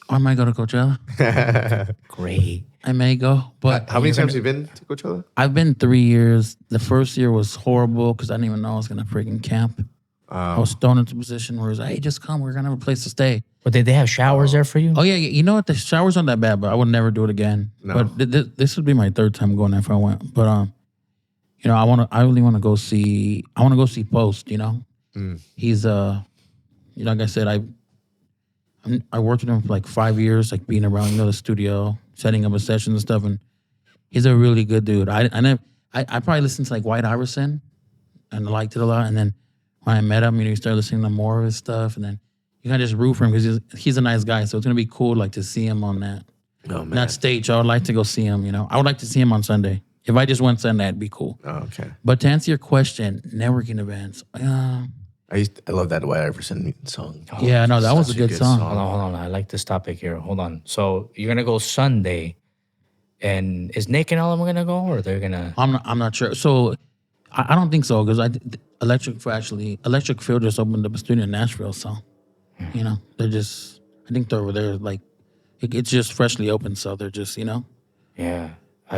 I might go to Coachella. Great. I may go, but how many times have you been to Coachella? I've been 3 years. The first year was horrible because I didn't even know I was gonna freaking camp. I was thrown into a position where it was like, hey, just come. We're gonna have a place to stay. But did they have showers there for you? Oh yeah, you know what? The showers aren't that bad, but I would never do it again. No. But this would be my third time going there if I went. But I really want to go see. I want to go see Post. He's like I said, I worked with him for like 5 years, like being around the studio, setting up a session and stuff, and he's a really good dude. I probably listened to like White Iverson, and I liked it a lot. And then when I met him, you started listening to more of his stuff, and then you kind of just root for him because he's a nice guy. So it's gonna be cool, like to see him on that stage. I would like to go see him. I would like to see him on Sunday. If I just went Sunday, it'd be cool. Oh, okay. But to answer your question, networking events. I love that White Iverson song. Oh, yeah, no, that was a good song. Hold on. I like this topic here. Hold on. So you're gonna go Sunday, and is Nick and all of them gonna go, or they're gonna? I'm not sure. So I don't think so because Electric Field just opened up a studio in Nashville. So they're just. I think they're over there like it's just freshly opened. So they're just Yeah,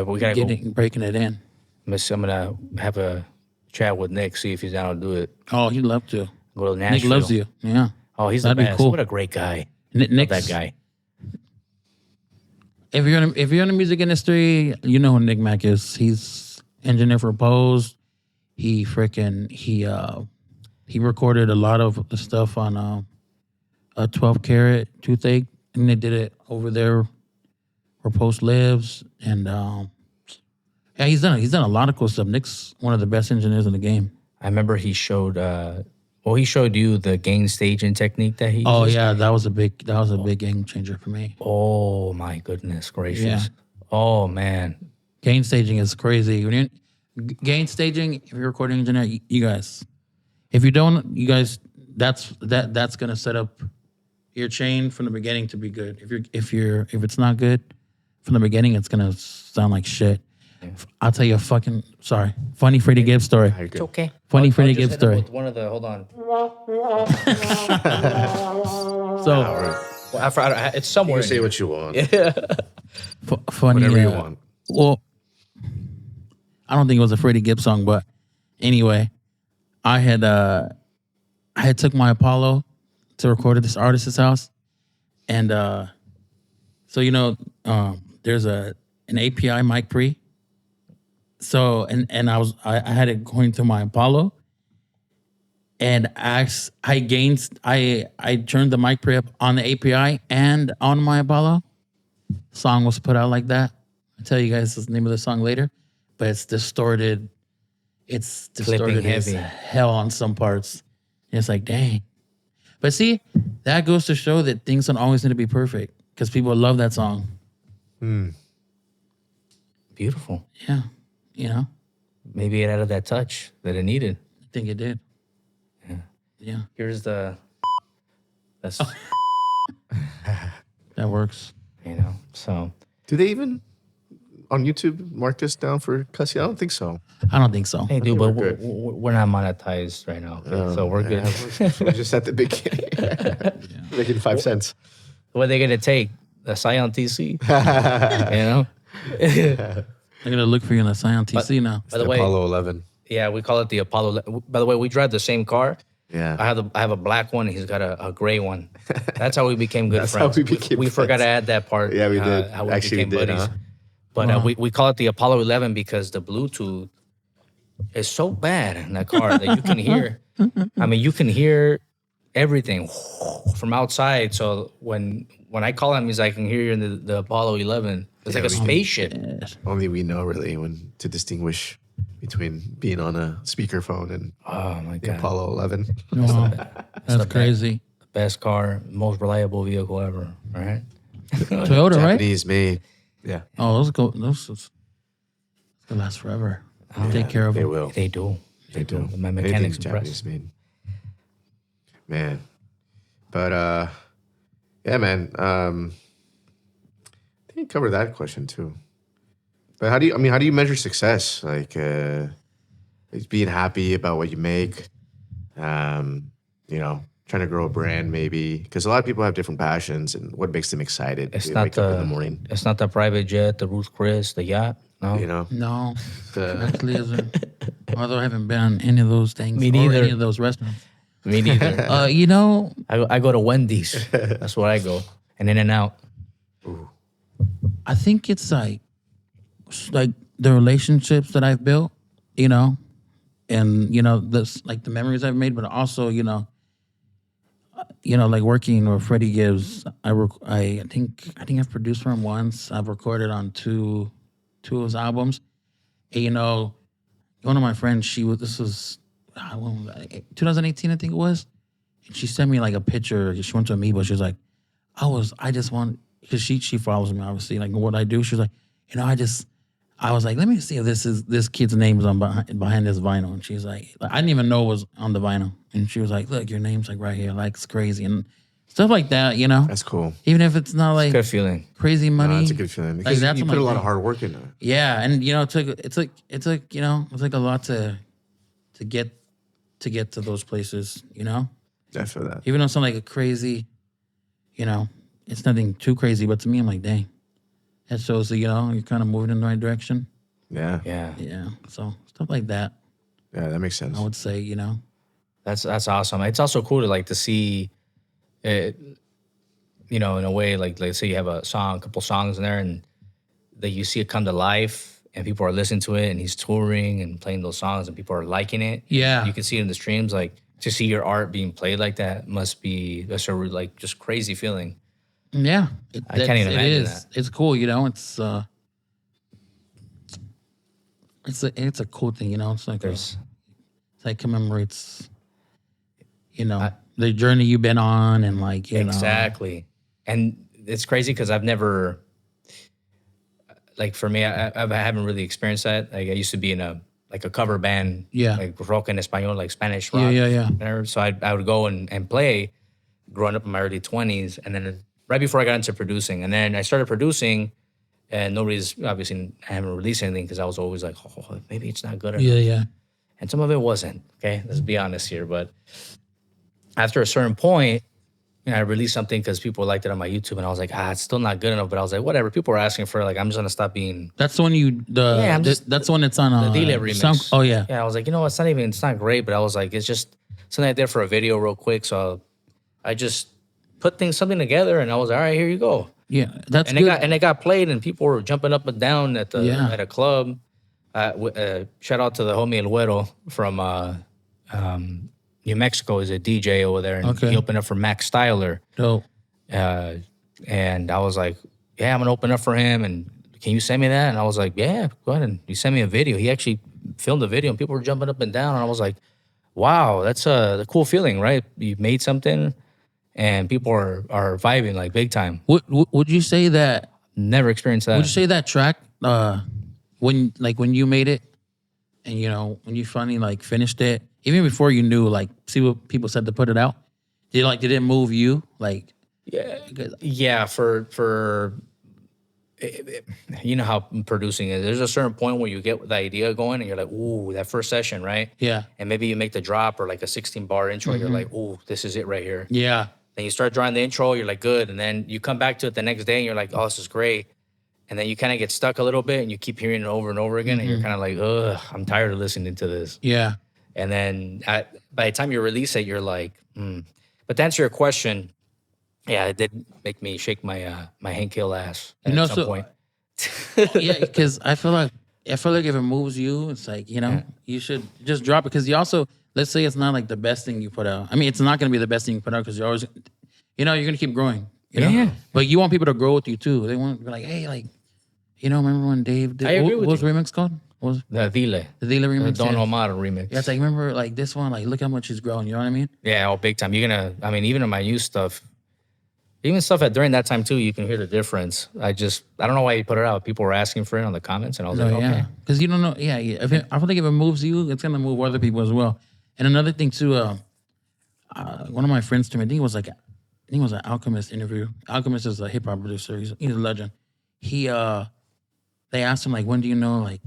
we gotta breaking it in. I'm gonna have a chat with Nick, see if he's down to do it. Oh, he'd love to. Go to Nashville. Nick loves you. Yeah. Oh, he's That'd the best. Be cool. What a great guy. Nick's that guy. If you're in the music industry, you know who Nick Mack is. He's engineer for Post. He recorded a lot of the stuff on a 12 karat toothache, and they did it over there where Post lives. And he's done a lot of cool stuff. Nick's one of the best engineers in the game. I remember he showed you the gain staging technique that he used. Oh yeah, that was a big game changer for me. Oh my goodness gracious. Yeah. Oh man. Gain staging is crazy. Gain staging, if you're a recording engineer, you guys. If you don't, you guys, that's gonna set up your chain from the beginning to be good. If it's not good from the beginning, it's gonna sound like shit. Yeah. I'll tell you a funny Freddie Gibbs story. It's okay. Funny Freddie Gibbs story. One of the hold on. It's somewhere. You say what you want. Yeah. Funny. Whatever you want. Well, I don't think it was a Freddie Gibbs song, but anyway, I had took my Apollo to record at this artist's house, and there's an API mic pre. So and I had it going to my Apollo, and I turned the mic pre up on the API and on my Apollo. Song was put out like that. I'll tell you guys the name of the song later, but it's distorted. It's distorted as hell on some parts. And it's like, dang. But see, that goes to show that things don't always need to be perfect because people love that song. Beautiful. Yeah. Maybe it added that touch that it needed. I think it did. Yeah. Here's that's that works. So do they even on YouTube mark this down for cussing? I don't think so. I don't think so. Hey, dude, but we're not monetized right now, so we're good. We're just at the beginning, making 5 cents. What are they gonna take? The Scion Tc? I'm gonna look for you in the Scion Tc now. By the way, Apollo 11. Yeah, we call it the Apollo. By the way, we drive the same car. Yeah, I have a black one. He's got a gray one. That's how we became good friends. We forgot to add that part. Yeah, we did. How we Actually, became buddies. Huh? But we call it the Apollo 11 because the Bluetooth is so bad in that car that you can hear. I mean, you can hear everything from outside. So when I call him, he's like, I can hear you in the Apollo 11. It's like a spaceship. Only we know really when to distinguish between being on a speakerphone and the Apollo 11. Wow. That's crazy. The best car, most reliable vehicle ever. All right. Toyota, right? Japanese made. Yeah. Oh, those They last forever. Take care of them. They will. They do. They do. My mechanics Japanese impressed. made. Man. But yeah, man. I think you covered that question too. But how do you measure success? Like being happy about what you make. Trying to grow a brand maybe, because a lot of people have different passions and what makes them excited It's to not wake up in the morning. It's not the private jet, the Ruth Chris, the yacht. No, No, actually isn't. Although I haven't been on any of those things. Me neither. Or any of those restaurants. Me neither. I go to Wendy's. That's where I go, and In and Out. I think it's like the relationships that I've built, and this like the memories I've made, but also like working with Freddie Gibbs. I think I've produced for him once. I've recorded on two of his albums. And, one of my friends, this was 2018, I think it was. And she sent me like a picture. She went to Amoeba. She was like, because she follows me obviously, like what I do. She was like, I was like, let me see if this kid's name is on behind this vinyl. And she's like, I didn't even know it was on the vinyl. And she was like, look, your name's like right here. Like, it's crazy. And stuff like that, That's cool. Even if it's not like Good feeling. crazy money. No, it's a good feeling. Because you put a lot of hard work into it. Yeah. And it's like a lot to get to those places, I feel that. Even though it's not like a crazy, it's nothing too crazy, but to me, I'm like, dang. That shows that, you're kind of moving in the right direction. Yeah. Yeah. Yeah. So stuff like that. Yeah, that makes sense. I would say, That's awesome. It's also cool to see it, in a way, like let's say you have a couple songs in there, and that you see it come to life, and people are listening to it, and he's touring and playing those songs, and people are liking it. Yeah. You can see it in the streams. Like, to see your art being played like that must be a sort of just crazy feeling. Yeah. I can't even imagine that. It's cool, it's a cool thing, It's like it commemorates, the journey you've been on, and like exactly. And it's crazy because I've never, like, for me, I haven't really experienced that. Like, I used to be in a cover band, like rock en español, like Spanish rock. Yeah. So I would go and play, growing up in my early 20s, and then right before I got into producing, and then I started producing, and I haven't released anything because I was always like, oh, maybe it's not good enough. Yeah. And some of it wasn't. Okay, let's be honest here. But after a certain point, I released something because people liked it on my YouTube, and I was like, it's still not good enough. But I was like, whatever. People are asking for it. Like, I'm just gonna stop being. That's the one that's the one that's on the Dile remix. Oh yeah. Yeah, I was like, it's not great, but I was like, it's just something I did for a video real quick. So I just put something together, and I was like, all right, here you go. Yeah, that's and good. It got played, and people were jumping up and down at a club. Shout out to the homie El Güero from New Mexico. He's a DJ over there, and he opened up for Max Styler. Dope. And I was like, yeah, I'm gonna open up for him, and can you send me that? And I was like, yeah, go ahead. And he sent me a video. He actually filmed a video, and people were jumping up and down, and I was like, wow, that's a cool feeling, right? You made something, and people are vibing like big time. Would you say that? Never experienced that. Would you say that track when you made it, and when you finally finished it, even before you knew see what people said to put it out, did it move you Yeah. For you know how producing is. There's a certain point where you get the idea going, and you're like, ooh, that first session, right? Yeah. And maybe you make the drop or a 16-bar intro, and you're like, ooh, this is it right here. Yeah. Then you start drawing the intro, you're like, good. And then you come back to it the next day, and you're like, oh, this is great. And then you kind of get stuck a little bit, and you keep hearing it over and over again, and you're kind of like, ugh, I'm tired of listening to this. Yeah. And then by the time you release it, you're like, But to answer your question, yeah, it did make me shake my Hank Hill ass at some point. Yeah, because I feel like if it moves you, it's you should just drop it. Because you also, let's say it's not the best thing you put out. I mean, it's not going to be the best thing you put out because you're always, you're going to keep growing. You know? Yeah. But you want people to grow with you too. They want to be like, hey, remember when Dave did, what was the remix called? What was the Dile remix? The Don Omar remix. Yeah, it's remember this one, look how much he's growing, you know what I mean? Yeah, big time. You're gonna, even in my new stuff, Even stuff during that time too, you can hear the difference. I don't know why you put it out. People were asking for it on the comments, and I was like, okay, because you don't know. Yeah, yeah. I think if it moves you, it's gonna move other people as well. And another thing too, one of my friends to me, I think it was an Alchemist interview. Alchemist is a hip hop producer. He's a legend. They asked him like, when do you know like,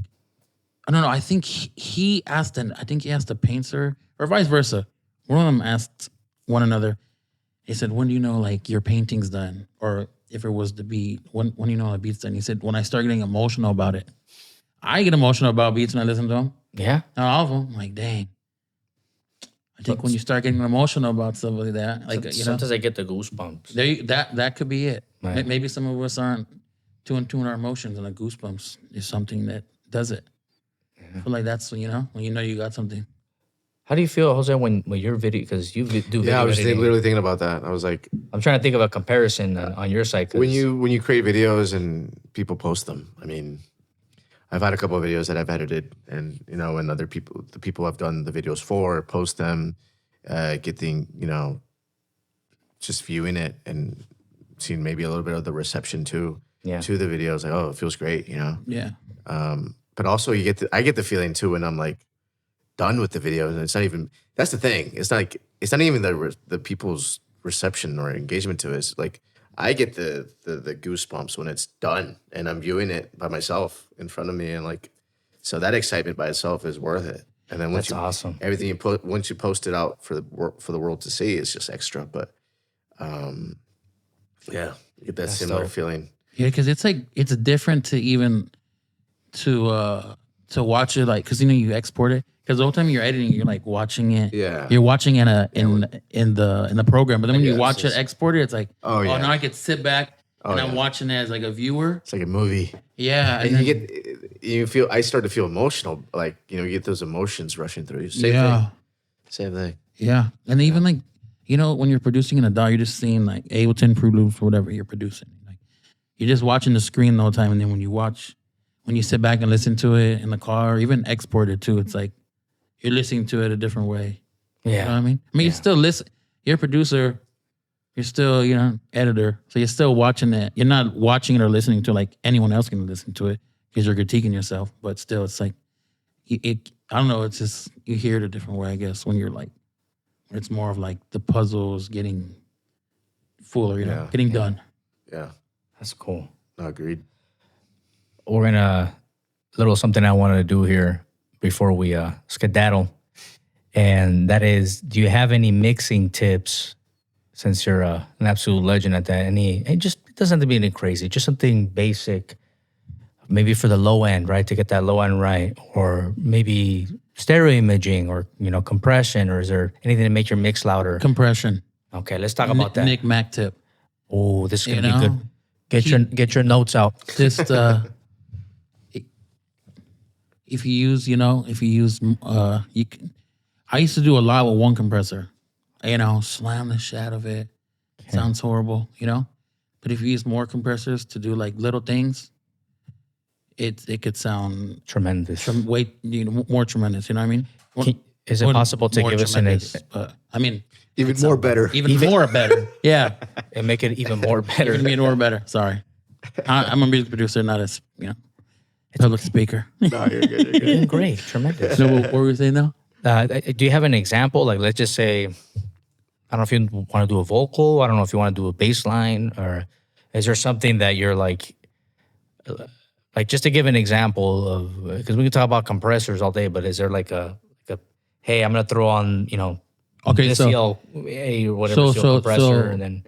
I don't know. I think he asked the painter or vice versa. One of them asked one another. He said, when do you know like your painting's done? Or if it was the beat, when you know the beat's done? He said, when I start getting emotional about it. I get emotional about beats when I listen to them. Yeah. Not all of them. I'm like, dang. I think when you start getting emotional about stuff like that, like sometimes I get the goosebumps. That could be it. Right. Maybe some of us aren't too in tune with our emotions, and the goosebumps is something that does it. Yeah. I feel like that's when you know you got something. How do you feel, Jose, when your video, because you do video I was editing. literally thinking about that. I was like, I'm trying to think of a comparison on your side. When you create videos and people post them, I mean, I've had a couple of videos that I've edited, and and the people I've done the videos for, post them, getting just viewing it and seeing maybe a little bit of the reception to the videos. Like, oh, it feels great, Yeah. But also I get the feeling too when I'm like done with the videos, and it's not even, that's the thing. It's not even the people's reception or engagement to it. It's like I get the goosebumps when it's done and I'm viewing it by myself in front of me, and like, so that excitement by itself is worth it. And then that's awesome. Everything you put, once you post it out for the world to see, it's just extra. But you get that similar feeling. Yeah, because it's different to even to watch it, like, because you export it. Because the whole time you're editing, you're like watching it. Yeah. You're watching in the program, but then when you watch it exported, it's like, now I could sit back and I'm watching it as like a viewer. It's like a movie. Yeah, and I start to feel emotional, like you get those emotions rushing through you. Same thing. Yeah, and even like when you're producing in a DAW, you're just seeing like Ableton, Fruit Loops, or whatever you're producing. Like you're just watching the screen the whole time, and then when you sit back and listen to it in the car, or even export it too, it's like you're listening to it a different way. Yeah. You know what I mean? You still listen. You're a producer. You're still, editor. So you're still watching it. You're not watching it or listening to like anyone else can listen to it because you're critiquing yourself. But still, it's like, I don't know. It's just, you hear it a different way, I guess, when you're like, it's more of like the puzzles getting fuller, getting done. Yeah. That's cool. Agreed. We're going to, little something I wanted to do here before we skedaddle. And that is, do you have any mixing tips, since you're an absolute legend at that? It doesn't have to be anything crazy, just something basic, maybe for the low end, right? To get that low end right, or maybe stereo imaging, or compression, or is there anything to make your mix louder? Compression. Okay, let's talk about that. Nick Mac tip. Oh, this is gonna be good. Get your notes out. Just if you use, you can. I used to do a lot with one compressor. Slam the shit out of it. Okay. Sounds horrible, But if you use more compressors to do like little things, it could sound tremendous. More tremendous. You know what I mean? Is it possible to give us even more better? Even more better. Yeah, and make it even more better. Even more better. Sorry, I'm a music producer, not a public speaker. No, you're good. You're doing great. Tremendous. So what were we saying now? Do you have an example? Like, let's just say, I don't know if you want to do a vocal. I don't know if you want to do a bass line, or is there something that you're like just to give an example of, because we can talk about compressors all day, but is there like a hey, I'm going to throw on, okay, CL or whatever compressor, and then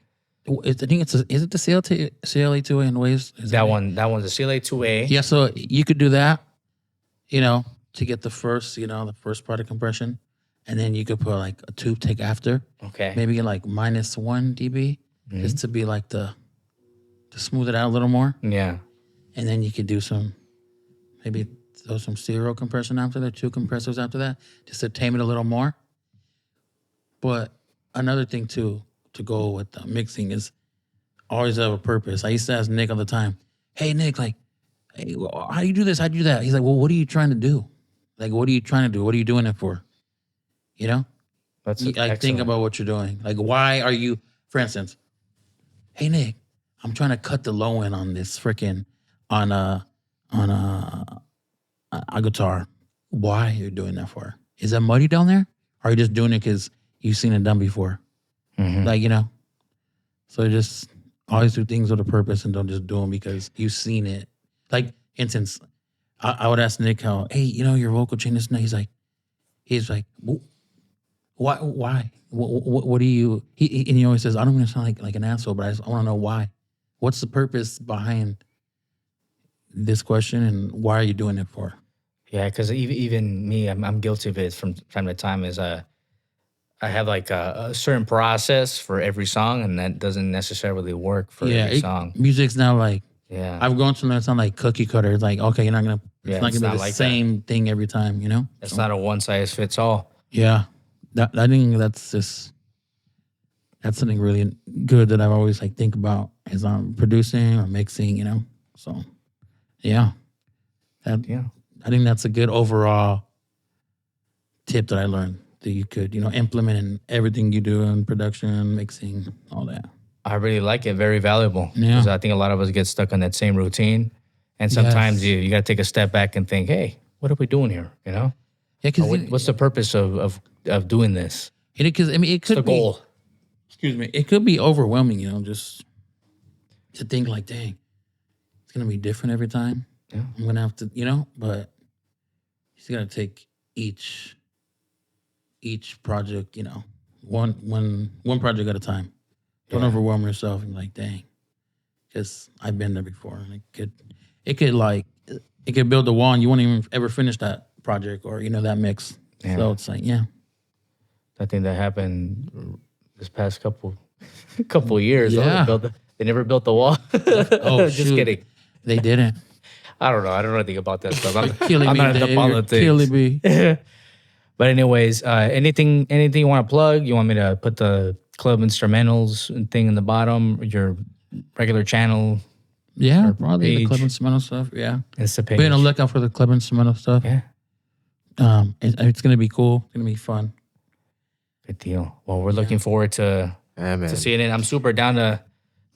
I think is it the CLA2A in waves? That one's the CLA2A. Yeah, so you could do that, to get the first, the first part of compression. And then you could put like a tube take after. Okay. Maybe like -1 dB, just to be like to smooth it out a little more. Yeah. And then you could do maybe throw some stereo compression after that, 2 compressors after that, just to tame it a little more. But another thing too, to go with mixing is always have a purpose. I used to ask Nick all the time, hey Nick, like, hey, how do you do this? How do you do that? He's like, well, what are you trying to do? Like, what are you trying to do? What are you doing it for? That's like, think about what you're doing. Like, why are you, for instance, hey Nick, I'm trying to cut the low end on this freaking on a guitar. Why are you doing that for? Is that muddy down there? Or are you just doing it because you've seen it done before? Mm-hmm. Like, you know. So just always do things with a purpose and don't just do them because you've seen it. Like, instance, I would ask Nick how, hey, you know, your vocal chain is nice. He's like, why? What do you? And he always says, I don't want to sound like an asshole, but I want to know why. What's the purpose behind this question, and why are you doing it for? Yeah, because even me, I'm guilty of it from time to time. Is I have like a certain process for every song, and that doesn't necessarily work for every song. Music's now like, I've gone to learn it sound like cookie cutter. It's like, okay, you're not gonna, it's not gonna be the same thing every time, you know? It's not a one size fits all. Yeah, I think that's something really good that I've always like think about as I'm producing or mixing, you know? So, I think that's a good overall tip that I learned that you could, you know, implement in everything you do in production, mixing, all that. I really like it. Very valuable. Because I think a lot of us get stuck on that same routine. And sometimes you got to take a step back and think, hey, what are we doing here? You know? Yeah, because what's the purpose of doing this? Because I mean, it could be the goal. Excuse me. It could be overwhelming, you know, just to think like, dang, it's gonna be different every time. Yeah, I'm gonna have to, you know, but you just gotta take each project, you know, one project at a time. Don't overwhelm yourself and like, dang, because I've been there before, and it could build a wall, and you won't even ever finish that project or, you know, that mix. Yeah. So it's like, I think that happened this past couple years. Yeah. They never built the wall. Oh, just kidding. They didn't. I don't know anything about that stuff. I'm killing not into politics. Killing me. But anyways, anything you want to plug? You want me to put the Club Enstrumentals thing in the bottom? Your regular channel? Yeah, probably the Club Instrumental stuff. Yeah, it's the page. Be on the lookout for the Club Instrumental stuff. Yeah, it's gonna be cool. It's gonna be fun. Good deal. Well, we're looking forward to seeing it. I'm super down to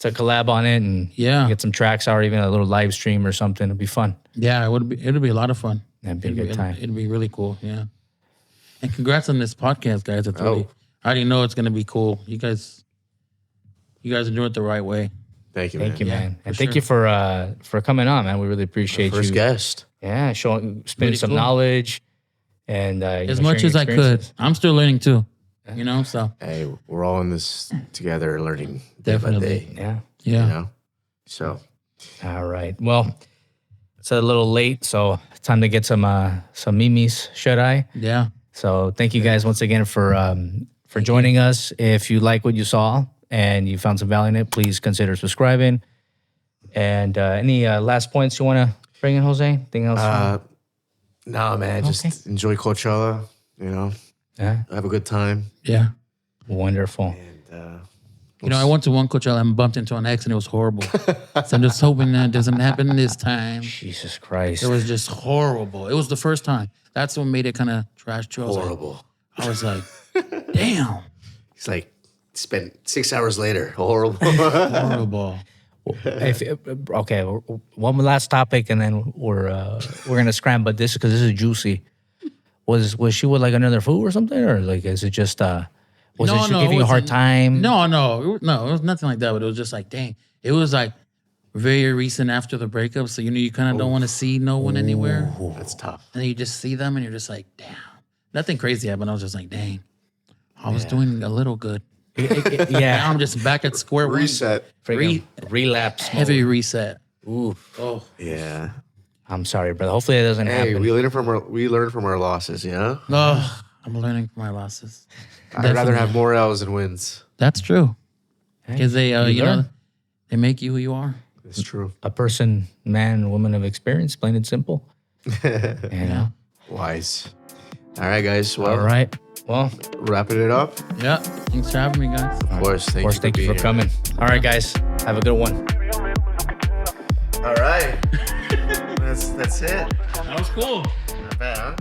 collab on it and get some tracks out, or even a little live stream or something. It'd be fun. Yeah, it would be. It'd be a lot of fun. It'd be a good time. It'd be really cool. Yeah. And congrats on this podcast, guys. It's really, I already know it's gonna be cool. You guys are doing it the right way. Thank you, man. And thank you for coming on, man. We really appreciate you. First guest. Yeah, spending really some knowledge and as much as I could. I'm still learning too. You know, so hey, we're all in this together, learning definitely. Day by day. Yeah. You know? So, all right. Well, it's a little late, so time to get some mimis, should I? Yeah. So thank you guys once again for joining us. If you like what you saw and you found some value in it, please consider subscribing. And any last points you want to bring in, Jose? Anything else? No, man. Okay. Just enjoy Coachella, you know. Yeah. Have a good time. Yeah. Wonderful. And, you know, I went to one Coachella and bumped into an ex, and it was horrible. So I'm just hoping that doesn't happen this time. Jesus Christ. It was just horrible. It was the first time. That's what made it kind of trash too. Horrible. I was like, damn. It's like, spent 6 hours later. Horrible. Horrible. Okay, one last topic, and then we're gonna scramble this because this is juicy. Was she with like another fool or something, or like is it just was she giving you a hard time? No, it was nothing like that. But it was just like, dang, it was like very recent after the breakup, so you kind of don't want to see no one anywhere. That's tough. And then you just see them, and you're just like, damn, nothing crazy happened. I was just like, dang, I was doing a little good. Now I'm just back at square one. Reset. Relapse. Heavy reset. Ooh. Oh. Yeah. I'm sorry, brother. Hopefully that doesn't happen. We learn from our losses, you know? Oh, I'm learning from my losses. I'd rather have more L's than wins. That's true. Because they, they make you who you are. It's true. A person, man, woman of experience, plain and simple. You know? Wise. All right, guys. Well, all right. Well, wrapping it up. Yeah. Thanks for having me, guys. Of course. Thank you for coming. All right, guys. Have a good one. All right. That's it. That was cool. Not bad, huh?